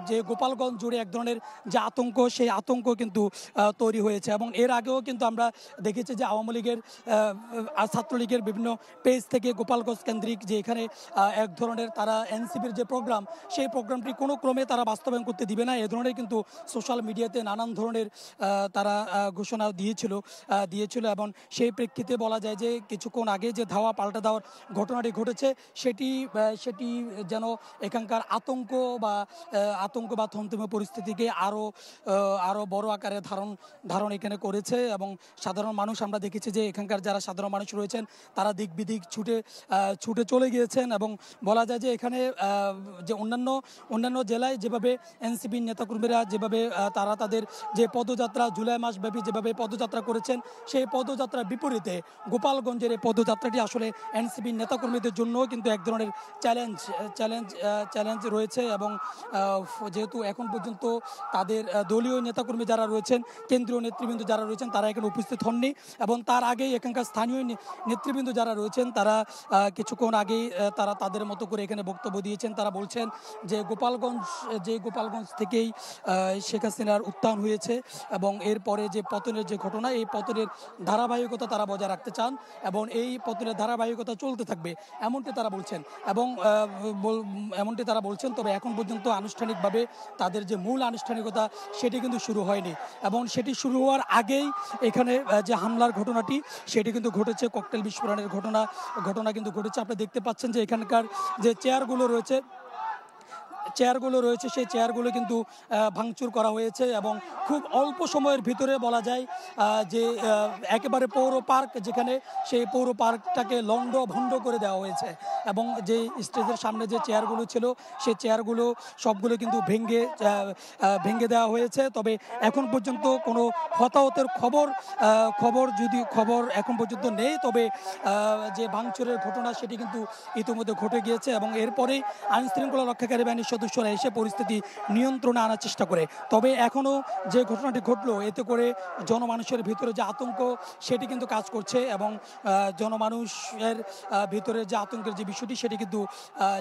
যে গোপালগঞ্জ জুড়ে এক ধরনের যে আতঙ্ক সেই আতঙ্ক কিন্তু তৈরি হয়েছে। এবং এর আগেও কিন্তু আমরা দেখেছি যে আওয়ামী লীগের ছাত্রলীগের বিভিন্ন পেজ থেকে গোপালগঞ্জ কেন্দ্রিক যে এখানে এক ধরনের তারা এনসিপির যে প্রোগ্রাম সেই প্রোগ্রামটি কোনো ক্রমে তারা বাস্তবায়ন করতে দিবে না, এ ধরনের কিন্তু সোশ্যাল মিডিয়াতে নানান ধরনের তারা ঘোষণা নির্দেশনা দিয়েছিল এবং সেই প্রেক্ষিতে বলা যায় যে কিছুক্ষণ আগে যে ধাওয়া পাল্টা দেওয়ার ঘটনাটি ঘটেছে সেটি যেন এখানকার আতঙ্ক বা থমথমে পরিস্থিতিকে আরও বড় আকারে ধারণ এখানে করেছে এবং সাধারণ মানুষ আমরা দেখেছি যে এখানকার যারা সাধারণ মানুষ রয়েছেন তারা দিক বিদিক ছুটে চলে গিয়েছেন এবং বলা যায় যে এখানে যে অন্যান্য জেলায় যেভাবে এনসিপির নেতাকর্মীরা যেভাবে তারা তাদের যে পদযাত্রা জুলাই মাসব্যাপী যেভাবে পদযাত্রা করেছেন সেই পদযাত্রার বিপরীতে গোপালগঞ্জের এই পদযাত্রাটি আসলে এনসিপির নেতাকর্মীদের জন্য কিন্তু এক ধরনের চ্যালেঞ্জ রয়েছে এবং যেহেতু এখন পর্যন্ত তাদের দলীয় নেতাকর্মী যারা রয়েছেন কেন্দ্রীয় নেতৃবৃন্দ যারা রয়েছেন তারা এখানে উপস্থিত হননি এবং তার আগেই এখানকার স্থানীয় নেতৃবৃন্দ যারা রয়েছেন তারা কিছুক্ষণ আগেই তারা তাদের মতো করে এখানে বক্তব্য দিয়েছেন। তারা বলছেন যে গোপালগঞ্জ থেকেই শেখ হাসিনার উত্থান হয়েছে এবং এরপরে যে পতনের যে ঘটনা এই পতনের ধারাবাহিকতা তারা বজায় রাখতে চান এবং এই পতনের ধারাবাহিকতা চলতে থাকবে এমনটি তারা বলছেন। তবে এখন পর্যন্ত আনুষ্ঠানিকভাবে তাদের যে মূল আনুষ্ঠানিকতা সেটি কিন্তু শুরু হয়নি এবং সেটি শুরু হওয়ার আগেই এখানে যে হামলার ঘটনাটি সেটি কিন্তু ঘটেছে, ককটেল বিস্ফোরণের ঘটনা কিন্তু ঘটেছে। আপনি দেখতে পাচ্ছেন যে এখানকার যে চেয়ারগুলো রয়েছে সেই চেয়ারগুলো কিন্তু ভাঙচুর করা হয়েছে এবং খুব অল্প সময়ের ভিতরে বলা যায় যে একেবারে পৌর পার্ক যেখানে সেই পৌর পার্কটাকে লণ্ডভণ্ড করে দেওয়া হয়েছে এবং যে স্টেজের সামনে যে চেয়ারগুলো ছিল সেই চেয়ারগুলো সবগুলো কিন্তু ভেঙে দেওয়া হয়েছে। তবে এখন পর্যন্ত কোনো হতাহতের খবর এখন পর্যন্ত নেই। তবে যে ভাঙচুরের ঘটনা সেটি কিন্তু ইতিমধ্যে ঘটে গিয়েছে এবং এরপরেই আইনশৃঙ্খলা রক্ষাকারী বাহিনীর সদস্যরা এসে পরিস্থিতি নিয়ন্ত্রণে আনার চেষ্টা করে। তবে এখনও যে ঘটনাটি ঘটলো এতে করে জনমানুষের ভিতরে যে আতঙ্ক সেটি কিন্তু কাজ করছে এবং জনমানুষের ভিতরে যে আতঙ্কের যে বিষয়টি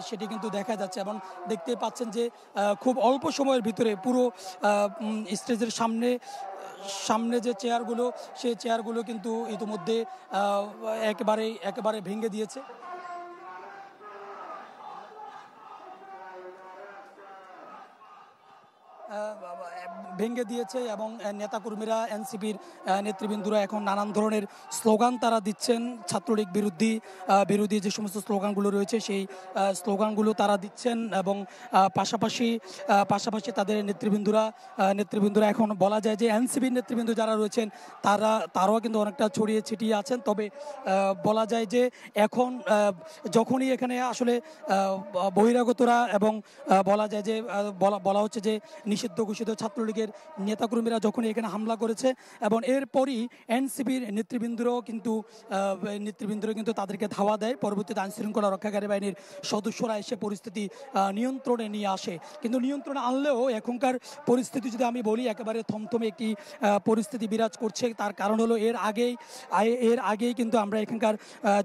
সেটি কিন্তু দেখা যাচ্ছে এবং দেখতে পাচ্ছেন যে খুব অল্প সময়ের ভিতরে পুরো স্টেজের সামনে যে চেয়ারগুলো সেই চেয়ারগুলো কিন্তু ইতিমধ্যে একেবারে ভেঙে দিয়েছে। এবং নেতাকর্মীরা এনসিপির নেতৃবৃন্দরা এখন নানান ধরনের স্লোগান তারা দিচ্ছেন। ছাত্রলীগ বিরোধী যে সমস্ত স্লোগানগুলো রয়েছে সেই স্লোগানগুলো তারা দিচ্ছেন এবং পাশাপাশি তাদের নেতৃবৃন্দরা এখন বলা যায় যে এনসিপির নেতৃবৃন্দ যারা রয়েছেন তারাও কিন্তু অনেকটা ছড়িয়ে ছিটিয়ে আছেন। তবে বলা যায় যে এখন যখনই এখানে আসলে বহিরাগতরা এবং বলা যায় যে বলা হচ্ছে যে নিষিদ্ধ ঘোষিত ছাত্রলীগের নেতাকর্মীরা যখনই এখানে হামলা করেছে এবং এরপরই এনসিপির নেতৃবৃন্দরাও কিন্তু তাদেরকে ধাওয়া দেয়। পরবর্তীতে আইনশৃঙ্খলা রক্ষাকারী বাহিনীর সদস্যরা এসে পরিস্থিতি নিয়ন্ত্রণে নিয়ে আসে, কিন্তু নিয়ন্ত্রণে আনলেও এখনকার পরিস্থিতি যদি আমি বলি একেবারে থমথমে একটি পরিস্থিতি বিরাজ করছে। তার কারণ হলো এর আগেই কিন্তু আমরা এখানকার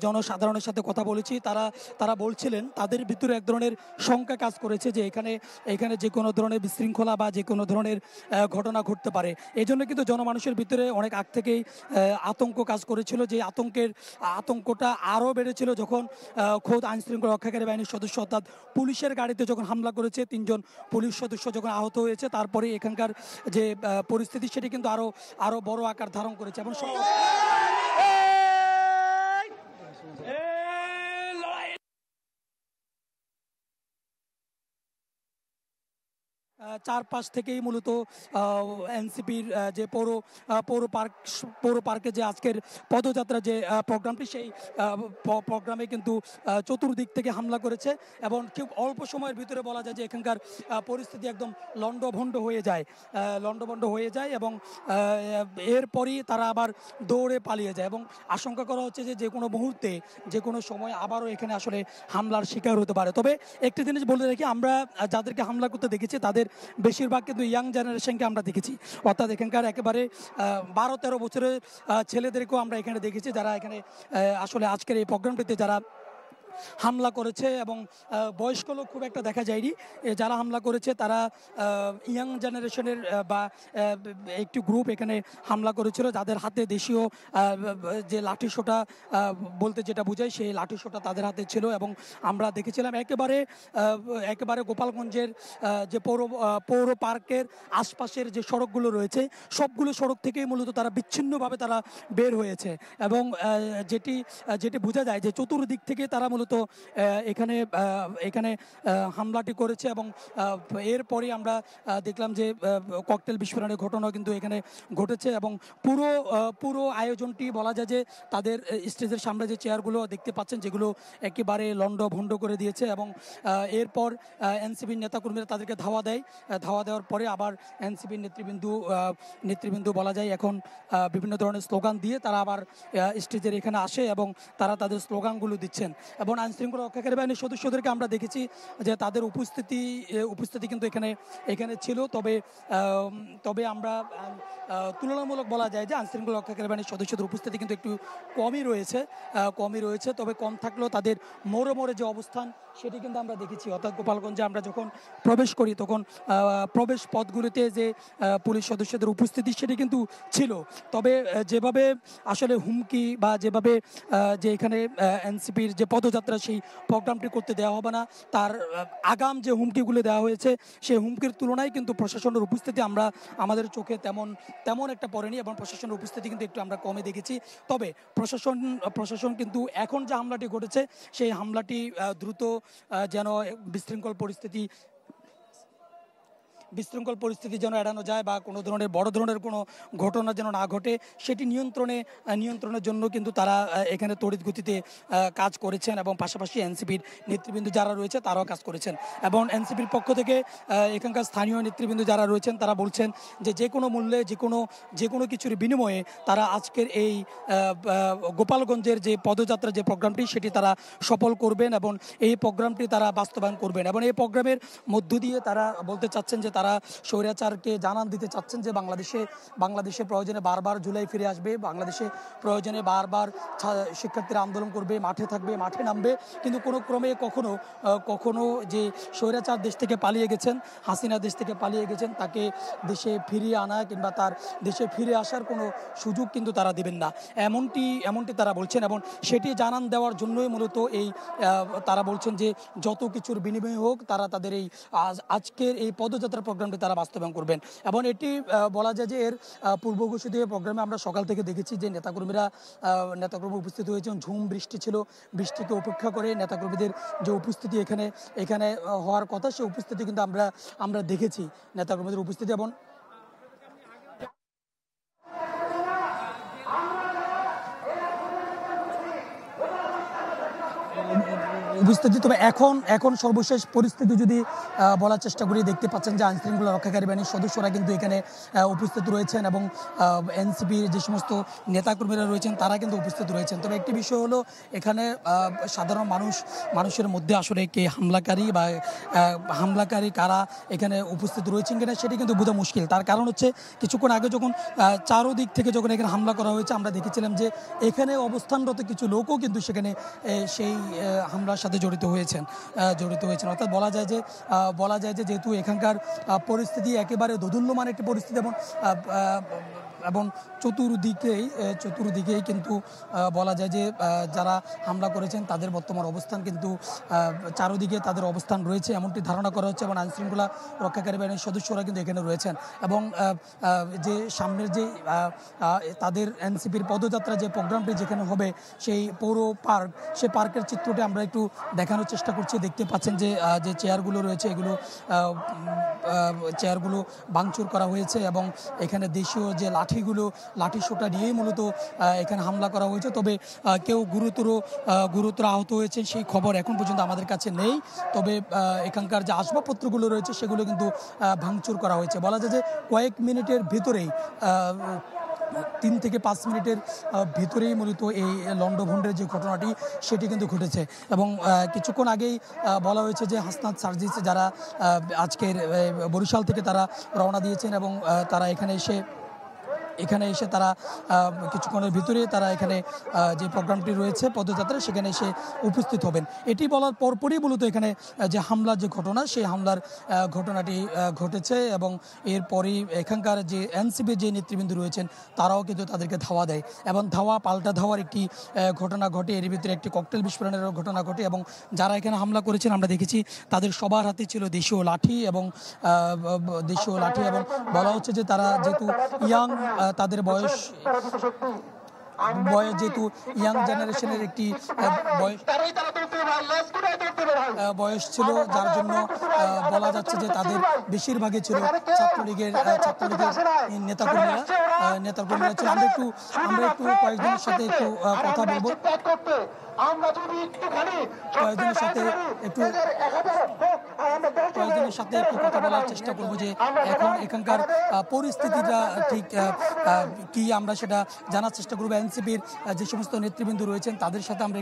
জনসাধারণের সাথে কথা বলেছি। তারা বলছিলেন তাদের ভিতরে এক ধরনের শঙ্কা কাজ করেছে যে এখানে যে কোনো ধরনের বিশৃঙ্খলা বা যে কোনো ধরনের ঘটনা ঘটতে পারে। এই জন্য কিন্তু জনমানুষের ভিতরে অনেক আগ থেকেই আতঙ্ক কাজ করেছিল। যে আতঙ্কটা আরও বেড়েছিল যখন খোদ আইনশৃঙ্খলা রক্ষাকারী বাহিনীর সদস্য অর্থাৎ পুলিশের গাড়িতে যখন হামলা করেছে, 3 জন পুলিশ সদস্য যখন আহত হয়েছে, তারপরে এখানকার যে পরিস্থিতি সেটি কিন্তু আরও বড় আকার ধারণ করেছে এবং চারপাশ থেকেই মূলত এনসিপির যে পৌর পার্কে যে আজকের পদযাত্রা যে প্রোগ্রামটি সেই প্রোগ্রামে কিন্তু চতুর্দিক থেকে হামলা করেছে এবং খুব অল্প সময়ের ভিতরে বলা যায় যে এখানকার পরিস্থিতি একদম লণ্ডভণ্ড হয়ে যায় এবং এরপরই তারা আবার দৌড়ে পালিয়ে যায় এবং আশঙ্কা করা হচ্ছে যে কোনো মুহূর্তে যে কোনো সময় আবারও এখানে আসলে হামলার শিকার হতে পারে। তবে একটি জিনিস বলে রাখি, আমরা যাদেরকে হামলা করতে দেখেছি তাদের বেশিরভাগ কিন্তু ইয়াং জেনারেশনকে আমরা দেখেছি, অর্থাৎ এখানকার একেবারে 12-13 বছরের ছেলেদেরকেও আমরা এখানে দেখেছি যারা এখানে আসলে আজকের এই প্রোগ্রামটিতে যারা হামলা করেছে এবং বয়স্ক লোক খুব একটা দেখা যায়নি। যারা হামলা করেছে তারা ইয়াং জেনারেশনের বা একটি গ্রুপ এখানে হামলা করেছিল, যাদের হাতে দেশীয় যে লাঠিসোঁটা বলতে যেটা বোঝায় সেই লাঠিসোঁটা তাদের হাতে ছিল। এবং আমরা দেখেছিলাম একেবারে গোপালগঞ্জের যে পৌর পার্কের আশপাশের যে সড়কগুলো রয়েছে সবগুলো সড়ক থেকেই মূলত তারা বিচ্ছিন্নভাবে তারা বের হয়েছে। এবং যেটি বোঝা যায় যে চতুর্দিক থেকে তারা মূলত এখানে হামলাটি করেছে। এবং এরপরে আমরা দেখলাম যে ককটেল বিস্ফোরণের ঘটনা কিন্তু এখানে ঘটেছে। এবং পুরো আয়োজনটি বলা যায় যে তাদের স্টেজের সামনে যে চেয়ারগুলো দেখতে পাচ্ছেন যেগুলো একেবারে লন্ডভন্ড করে দিয়েছে। এবং এরপর এনসিপির নেতাকর্মীরা তাদেরকে ধাওয়া দেওয়ার পরে আবার এনসিপির নেতৃবৃন্দ বলা যায় এখন বিভিন্ন ধরনের স্লোগান দিয়ে তারা আবার স্টেজের এখানে আসে এবং তারা তাদের স্লোগানগুলো দিচ্ছেন। এবং আইনশৃঙ্খলা রক্ষাকারী বাহিনীর সদস্যদেরকে আমরা দেখেছি যে তাদের উপস্থিতি কিন্তু এখানে ছিল। তবে আমরা তুলনামূলক বলা যায় যে আইনশৃঙ্খলা রক্ষাকারী বাহিনীর সদস্যদের উপস্থিতি কিন্তু একটু কমই রয়েছে। তবে কম থাকলেও তাদের মোড়ে যে অবস্থান সেটি কিন্তু আমরা দেখেছি। অর্থাৎ গোপালগঞ্জে আমরা যখন প্রবেশ করি তখন প্রবেশ পথগুলিতে যে পুলিশ সদস্যদের উপস্থিতি সেটি কিন্তু ছিল। তবে যেভাবে আসলে হুমকি বা যেভাবে যে এখানে এনসিপির যে পদযাত্রা সেই প্রোগ্রামটি করতে দেওয়া হবে না, তার আগাম যে হুমকিগুলো দেওয়া হয়েছে সেই হুমকির তুলনায় কিন্তু প্রশাসনের উপস্থিতি আমরা আমাদের চোখে তেমন একটা পড়েনি এবং প্রশাসনের উপস্থিতি কিন্তু একটু আমরা কমে দেখেছি। তবে প্রশাসন কিন্তু এখন যে হামলাটি ঘটেছে সেই হামলাটি দ্রুত যেন বিশৃঙ্খল পরিস্থিতি যেন এড়ানো যায় বা কোনো ধরনের বড় ধরনের কোনো ঘটনা যেন না ঘটে সেটি নিয়ন্ত্রণের জন্য কিন্তু তারা এখানে তড়িৎ গতিতে কাজ করেছেন। এবং পাশাপাশি এনসিপির নেতৃবৃন্দ যারা রয়েছে তারাও কাজ করেছেন। এবং এনসিপির পক্ষ থেকে এখানকার স্থানীয় নেতৃবৃন্দ যারা রয়েছেন তারা বলছেন যে কোনো মূল্যে যে কোনো কিছুর বিনিময়ে তারা আজকের এই গোপালগঞ্জের যে পদযাত্রা যে প্রোগ্রামটি সেটি তারা সফল করবেন এবং এই প্রোগ্রামটি তারা বাস্তবায়ন করবেন। এবং এই প্রোগ্রামের মধ্য দিয়ে তারা বলতে চাচ্ছেন যে তারা স্বৈরাচারকে জানান দিতে চাচ্ছেন যে বাংলাদেশে প্রয়োজনে বারবার জুলাই ফিরে আসবে, বাংলাদেশে প্রয়োজনে বারবার শিক্ষার্থীরা আন্দোলন করবে, মাঠে থাকবে, মাঠে নামবে, কিন্তু কোনো ক্রমে কখনো যে স্বৈরাচার দেশ থেকে পালিয়ে গেছেন, হাসিনা দেশ থেকে পালিয়ে গেছেন, তাকে দেশে ফিরিয়ে আনা কিংবা তার দেশে ফিরে আসার কোনো সুযোগ কিন্তু তারা দেবেন না, এমনটি তারা বলছেন। এবং সেটি জানান দেওয়ার জন্যই মূলত তারা বলছেন যে যত কিছুর বিনিময় হোক তারা তাদের এই আজকের এই পদযাত্রা প্রোগ্রামটি তারা বাস্তবায়ন করবেন। এবং এটি বলা যায় যে এর পূর্ব ঘোষিত প্রোগ্রামে আমরা সকাল থেকে দেখেছি যে নেতাকর্মী উপস্থিত হয়েছেন। ঝুম বৃষ্টি ছিল, বৃষ্টিকে উপেক্ষা করে নেতাকর্মীদের যে উপস্থিতি এখানে হওয়ার কথা সেই উপস্থিতি কিন্তু আমরা দেখেছি নেতাকর্মীদের উপস্থিতি। এবং উপস্থিতি তবে এখন সর্বশেষ পরিস্থিতি যদি বলার চেষ্টা করি দেখতে পাচ্ছেন যে আইনশৃঙ্খলা রক্ষাকারী বাহিনীর সদস্যরা কিন্তু এখানে উপস্থিত রয়েছেন এবং এনসিপির যে সমস্ত নেতাকর্মীরা রয়েছেন তারা কিন্তু উপস্থিত রয়েছেন। তবে একটি বিষয় হলো এখানে সাধারণ মানুষের মধ্যে আসলে কে হামলাকারী কারা এখানে উপস্থিত রয়েছেন কিনা সেটি কিন্তু বোঝা মুশকিল। তার কারণ হচ্ছে কিছুক্ষণ আগে যখন চারোদিক থেকে যখন এখানে হামলা করা হয়েছে আমরা দেখেছিলাম যে এখানে অবস্থানরত কিছু লোকও কিন্তু সেখানে সেই হামলার সাথে জড়িত হয়েছেন। অর্থাৎ বলা যায় যে যেহেতু এখানকার পরিস্থিতি একেবারে দোদুল্যমান একটি পরিস্থিতি এবং চতুর্দিকেই কিন্তু বলা যায় যে যারা হামলা করেছেন তাদের বর্তমান অবস্থান কিন্তু চারদিকে তাদের অবস্থান রয়েছে এমনটি ধারণা করা হচ্ছে। এবং আইনশৃঙ্খলা রক্ষাকারী বাহিনীর সদস্যরা কিন্তু এখানে রয়েছেন। এবং যে সামনের যে তাদের এনসিপির পদযাত্রা যে প্রোগ্রামটি যেখানে হবে সেই পৌর পার্ক, সেই পার্কের চিত্রটি আমরা একটু দেখানোর চেষ্টা করছি। দেখতে পাচ্ছেন যে চেয়ারগুলো রয়েছে এগুলো চেয়ারগুলো ভাঙচুর করা হয়েছে এবং এখানে দেশীয় যে লাঠিসোঁটা নিয়েই মূলত এখানে হামলা করা হয়েছে। তবে কেউ গুরুতর আহত হয়েছে সেই খবর এখন পর্যন্ত আমাদের কাছে নেই। তবে এখানকার যে আসবাবপত্রগুলো রয়েছে সেগুলো কিন্তু ভাঙচুর করা হয়েছে। বলা যায় যে কয়েক মিনিটের ভিতরেই 3 থেকে 5 মিনিটের ভিতরেই মূলত এই লন্ডভন্ডের যে ঘটনাটি সেটি কিন্তু ঘটেছে। এবং কিছুক্ষণ আগেই বলা হয়েছে যে হাসনাত সার্জিস যারা আজকের বরিশাল থেকে তারা রওনা দিয়েছেন এবং তারা এখানে এসে এখানে এসে তারা কিছুক্ষণের ভিতরে তারা এখানে যে প্রোগ্রামটি রয়েছে পদযাত্রা সেখানে এসে উপস্থিত হবেন। এটি বলার পরপরই মূলত এখানে যে হামলার যে ঘটনা সেই হামলার ঘটনাটি ঘটেছে এবং এরপরই এখানকার যে এনসিপির যে নেতৃবৃন্দ রয়েছেন তারাও কিন্তু তাদেরকে ধাওয়া দেয় এবং পাল্টা ধাওয়ার একটি ঘটনা ঘটে। এর ভিতরে একটি ককটেল বিস্ফোরণের ঘটনা ঘটে এবং যারা এখানে হামলা করেছেন আমরা দেখেছি তাদের সবার হাতে ছিল দেশীয় লাঠি এবং বলা হচ্ছে যে তারা যেহেতু ইয়াং, তাদের বয়স যেহেতু ইয়াং জেনারেশনের একটি বয়স ছিল, যার জন্য বলা যাচ্ছে যে তাদের বেশিরভাগই ছিল ছাত্রলীগের নেতাকর্মীরা ছিল। আমরা একটু কয়েকজনের সাথে একটু কথা বলবো, কয়েকজনের সাথে একটু কথা বলার চেষ্টা করবো যে এখন এখানকার পরিস্থিতিটা ঠিক কি আমরা সেটা জানার চেষ্টা করবো। এনসিপির যে সমস্ত নেতৃবৃন্দ রয়েছেন তাদের সাথে আমরা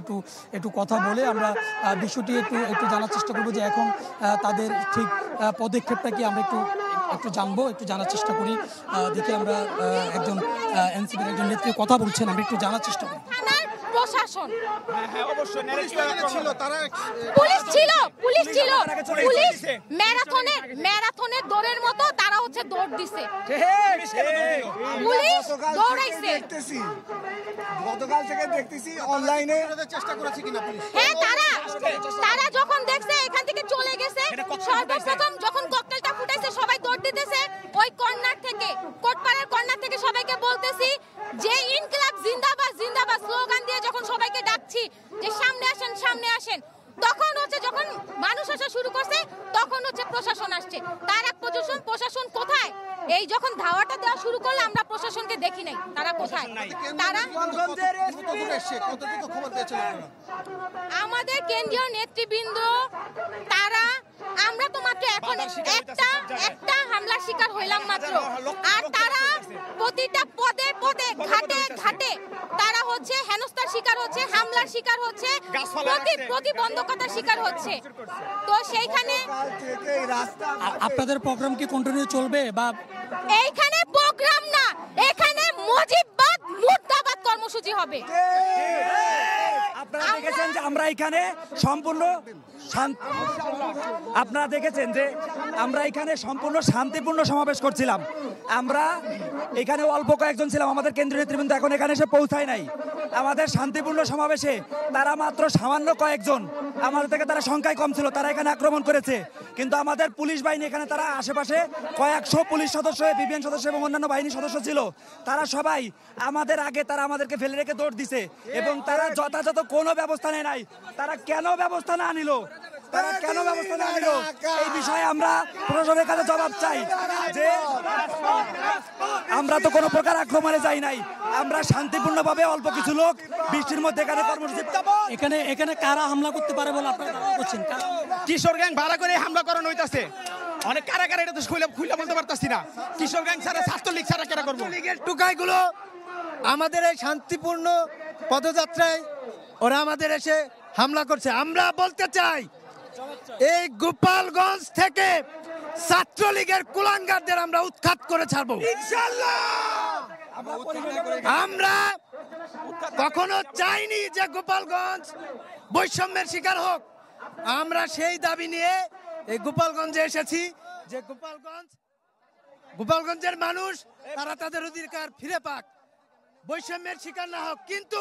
একটু কথা বলে আমরা বিষয়টি একটু জানার চেষ্টা করবো যে এখন তাদের ঠিক পদক্ষেপটা কি আমরা একটু জানবো, একটু জানার চেষ্টা করি। দেখি আমরা একজন এনসিপির একজন নেত্রী কথা বলছেন, আমরা একটু জানার চেষ্টা করি। প্রশাসন পুলিশ ম্যারাথনের দৌড়ের মতো তারা হচ্ছে দৌড় দিছে, পুলিশ দৌড়াইছে। গতকাল থেকে দেখতেছি অনলাইনে চেষ্টা করেছে কিনা পুলিশ। হ্যাঁ, তারা যখন দেখছে এখান থেকে চলে গেছে, সর্বপ্রথম যখন ককটেলটা ফুটাইছে সবাই দৌড় দিতেছে ওই কর্নার থেকে, কোটপাড়ার কর্নার থেকে সবাইকে বলতেছি যে ইনকিলাব জিন্দাবাদ জিন্দাবাদ স্লোগান দিয়ে যখন সবাইকে ডাকছি যে সামনে আসেন, তখন হচ্ছে যখন মানুষ আসা শুরু করছে তখন হচ্ছে প্রশাসন আসছে। তার এক প্রশাসন কোথায়? এই যখন ধাওয়াটা দেওয়া শুরু করলে আমরা প্রশাসনকে দেখি নাই, তারা কোথায়? তারা আমাদের কেন্দ্রীয় নেতৃবৃন্দ তারা, আমরা তো মাত্র এখন একটা হামলার শিকার হইলাম মাত্র, আর তারা প্রতিটা পদে ঘাটে তারা হচ্ছে হেনস্থার শিকার হচ্ছে, হামলার শিকার হচ্ছে, প্রতিবন্ধকতার শিকার হচ্ছে। তো সেইখানে আপনাদের প্রোগ্রাম কি কন্টিনিউ চলবে? বা এইখানে প্রোগ্রাম না, এখানে মুজিববাদ মুর্দাবাদ কর্মসূচি হবে। আপনারা দেখেছেন যে আমরা এখানে সম্পূর্ণ শান্তিপূর্ণ সমাবেশ করছিলাম। আমরা এখানে অল্প কয়েকজন ছিলাম, আমাদের কেন্দ্রীয় নেতৃবৃন্দ এখন এখানে এসে পৌঁছায় নাই। আমাদের শান্তিপূর্ণ সমাবেশে তারা মাত্র সামান্য কয়েকজন, আমাদের থেকে তারা সংখ্যায় কম ছিল, তারা এখানে আক্রমণ করেছে। কিন্তু আমাদের পুলিশ বাহিনী এখানে, তারা আশেপাশে কয়েকশো পুলিশ সদস্য, বিপিএন সদস্য এবং অন্যান্য বাহিনী সদস্য ছিল, তারা সবাই আমাদের আগে তারা আমাদেরকে ফেলে রেখে দৌড় দিছে এবং তারা যথাযথ কোনো ব্যবস্থা নেয় নাই। তারা কেন ব্যবস্থা না নিল এই বিষয়ে আমরা প্রশাসনের কাছে জবাব চাই যে আমরা তো কোনো প্রকার আক্রমণে যাই নাই, আমরা শান্তিপূর্ণভাবে অল্প কিছু লোক বৃষ্টির মধ্যে এখানে কর্মসূচি। এখানে কারা হামলা করতে পারে বলে আপনারা ধারণা করছেন? কিশোর গ্যাং ভাড়া করে হামলা করানো হইতাছে, অনেক কারা এটা তো খুলে বলতে পারতাছি না। কিশোর গ্যাং ছাড়া, ছাত্রলীগ ছাড়া কারা করবো? লীগের টুকাইগুলো আমাদের এই শান্তিপূর্ণ পদযাত্রায় ওরা আমাদের এসে হামলা করছে। আমরা বলতে চাই এই গোপালগঞ্জ থেকে ছাত্রলীগের কুলাঙ্গারদের আমরা উৎখাত করে ছাড়বো ইনশাআল্লাহ। আমরা কখনো চাইনি যে গোপালগঞ্জ বৈষম্যের শিকার হোক। আমরা সেই দাবি নিয়ে এই গোপালগঞ্জে এসেছি যে গোপালগঞ্জের মানুষ তারা তাদের অধিকার ফিরে পাক, বৈষম্যের শিকার না হোক। কিন্তু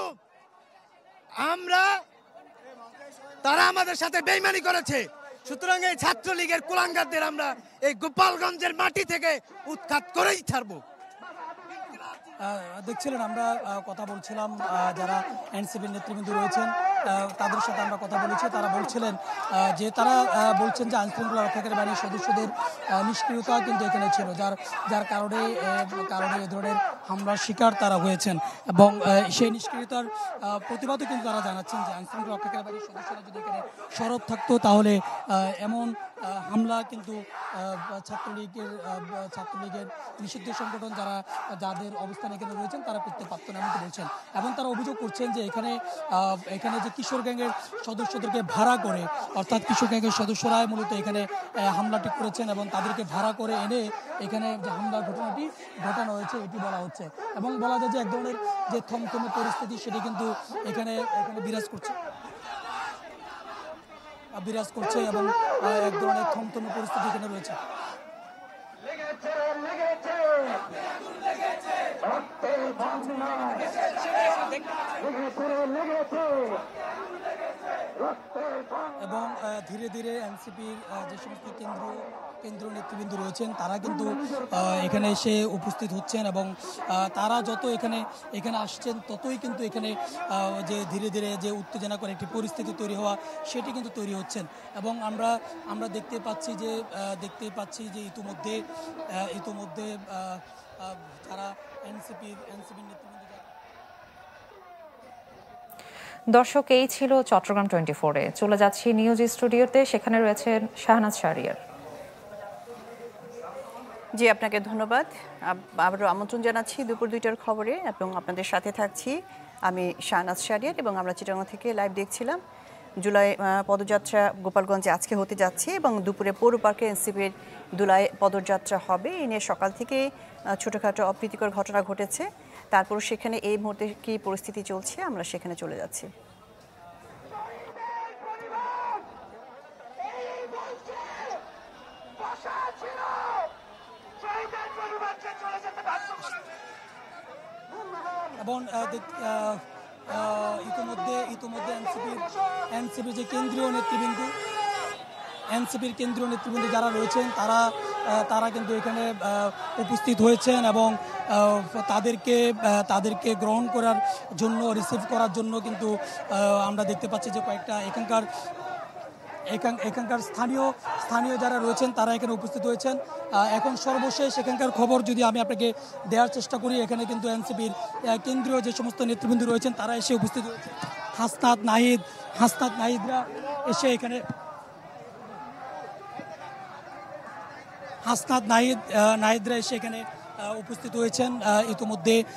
তারা আমাদের সাথে বেইমানি করেছে, সুতরাং এই ছাত্রলীগের কুলাঙ্গারদের আমরা এই গোপালগঞ্জের মাটি থেকে উৎখাত করেই ছাড়বো। দেখছিলেন আমরা কথা বলছিলাম যারা এনসিপির নেতৃবৃন্দ রয়েছেন তাদের সাথে আমরা কথা বলেছি। তারা বলছিলেন যে বলছেন যে আইনশৃঙ্খলা রক্ষাকারী বাহিনীর সদস্যদের নিষ্ক্রিয়তা কিন্তু এখানে ছিল, যার কারণে এ ধরনের হামলার শিকার তারা হয়েছেন এবং সেই নিষ্ক্রিয়তার প্রতিবাদও কিন্তু তারা জানাচ্ছেন যে আইনশৃঙ্খলা রক্ষাকারী বাহিনীর সদস্যরা যদি এখানে সরব থাকতো তাহলে এমন হামলা কিন্তু ছাত্রলীগের নিষিদ্ধ সংগঠন যাদের অবস্থান এখানে রয়েছেন তারা করতে পারতো না এমনটি বলছেন। এবং তারা অভিযোগ করছেন যে এখানে যে যে কিশোর গ্যাংয়ের সদস্যদেরকে ভাড়া করে, অর্থাৎ কিশোর গ্যাংয়ের সদস্যরাই মূলত এখানে হামলাটি করেছেন এবং তাদেরকে ভাড়া করে এনে এখানে যে হামলার ঘটনাটি ঘটানো হয়েছে এটি বলা হচ্ছে। এবং বলা যায় যে এক ধরনের যে থমথমে পরিস্থিতি সেটি কিন্তু এখানে বিরাজ করছে এবং এক ধরনের থমথমে পরিস্থিতি এখানে রয়েছে। এবং ধীরে ধীরে এনসিপির যে সমস্ত কেন্দ্রীয় নেতৃবৃন্দ রয়েছেন তারা কিন্তু এখানে এসে উপস্থিত হচ্ছেন এবং তারা যত এখানে আসছেন ততই কিন্তু এখানে যে ধীরে ধীরে যে উত্তেজনা করে একটি পরিস্থিতি তৈরি হওয়া সেটি কিন্তু তৈরি হচ্ছেন। এবং আমরা দেখতে পাচ্ছি যে ইতিমধ্যে যারা এনসিপির নেতৃবৃন্দ। দর্শক, এই ছিল চট্টগ্রাম 24-এ। চলে যাচ্ছি নিউজ স্টুডিওতে, সেখানে রয়েছেন শাহনাজ শাহরিয়ার। জি, আপনাকে ধন্যবাদ। আবারও আমন্ত্রণ জানাচ্ছি দুপুর 2টার খবরে এবং আপনাদের সাথে থাকছি আমি শাহনাজ শাহরিয়ার। এবং আমরা চিটাগাং থেকে লাইভ দেখছিলাম জুলাই পদযাত্রা গোপালগঞ্জে আজকে হতে যাচ্ছে এবং দুপুরে পৌর পার্কে এনসিপির জুলাই পদযাত্রা হবে। এই নিয়ে সকাল থেকে ছোটোখাটো অপ্রীতিকর ঘটনা ঘটেছে। তারপর সেখানে এই মুহূর্তে কী পরিস্থিতি চলছে আমরা সেখানে চলে যাচ্ছি। এবং ইতিমধ্যে এনসিপির যে এনসিপির কেন্দ্রীয় নেতৃবৃন্দ যারা রয়েছেন তারা কিন্তু এখানে উপস্থিত হয়েছেন এবং তাদেরকে গ্রহণ করার জন্য, রিসিভ করার জন্য কিন্তু আমরা দেখতে পাচ্ছি যে কয়েকটা এখানকার স্থানীয় যারা রয়েছেন তারা এখানে উপস্থিত হয়েছেন। এখন সর্বশেষ এখানকার খবর যদি আমি আপনাকে দেওয়ার চেষ্টা করি, এখানে কিন্তু এনসিপির কেন্দ্রীয় যে সমস্ত নেতৃবৃন্দ রয়েছেন তারা এসে উপস্থিত হয়েছেন। হাসনাত নাহিদরা এসে এখানে উপস্থিত হয়েছেন ইতিমধ্যে।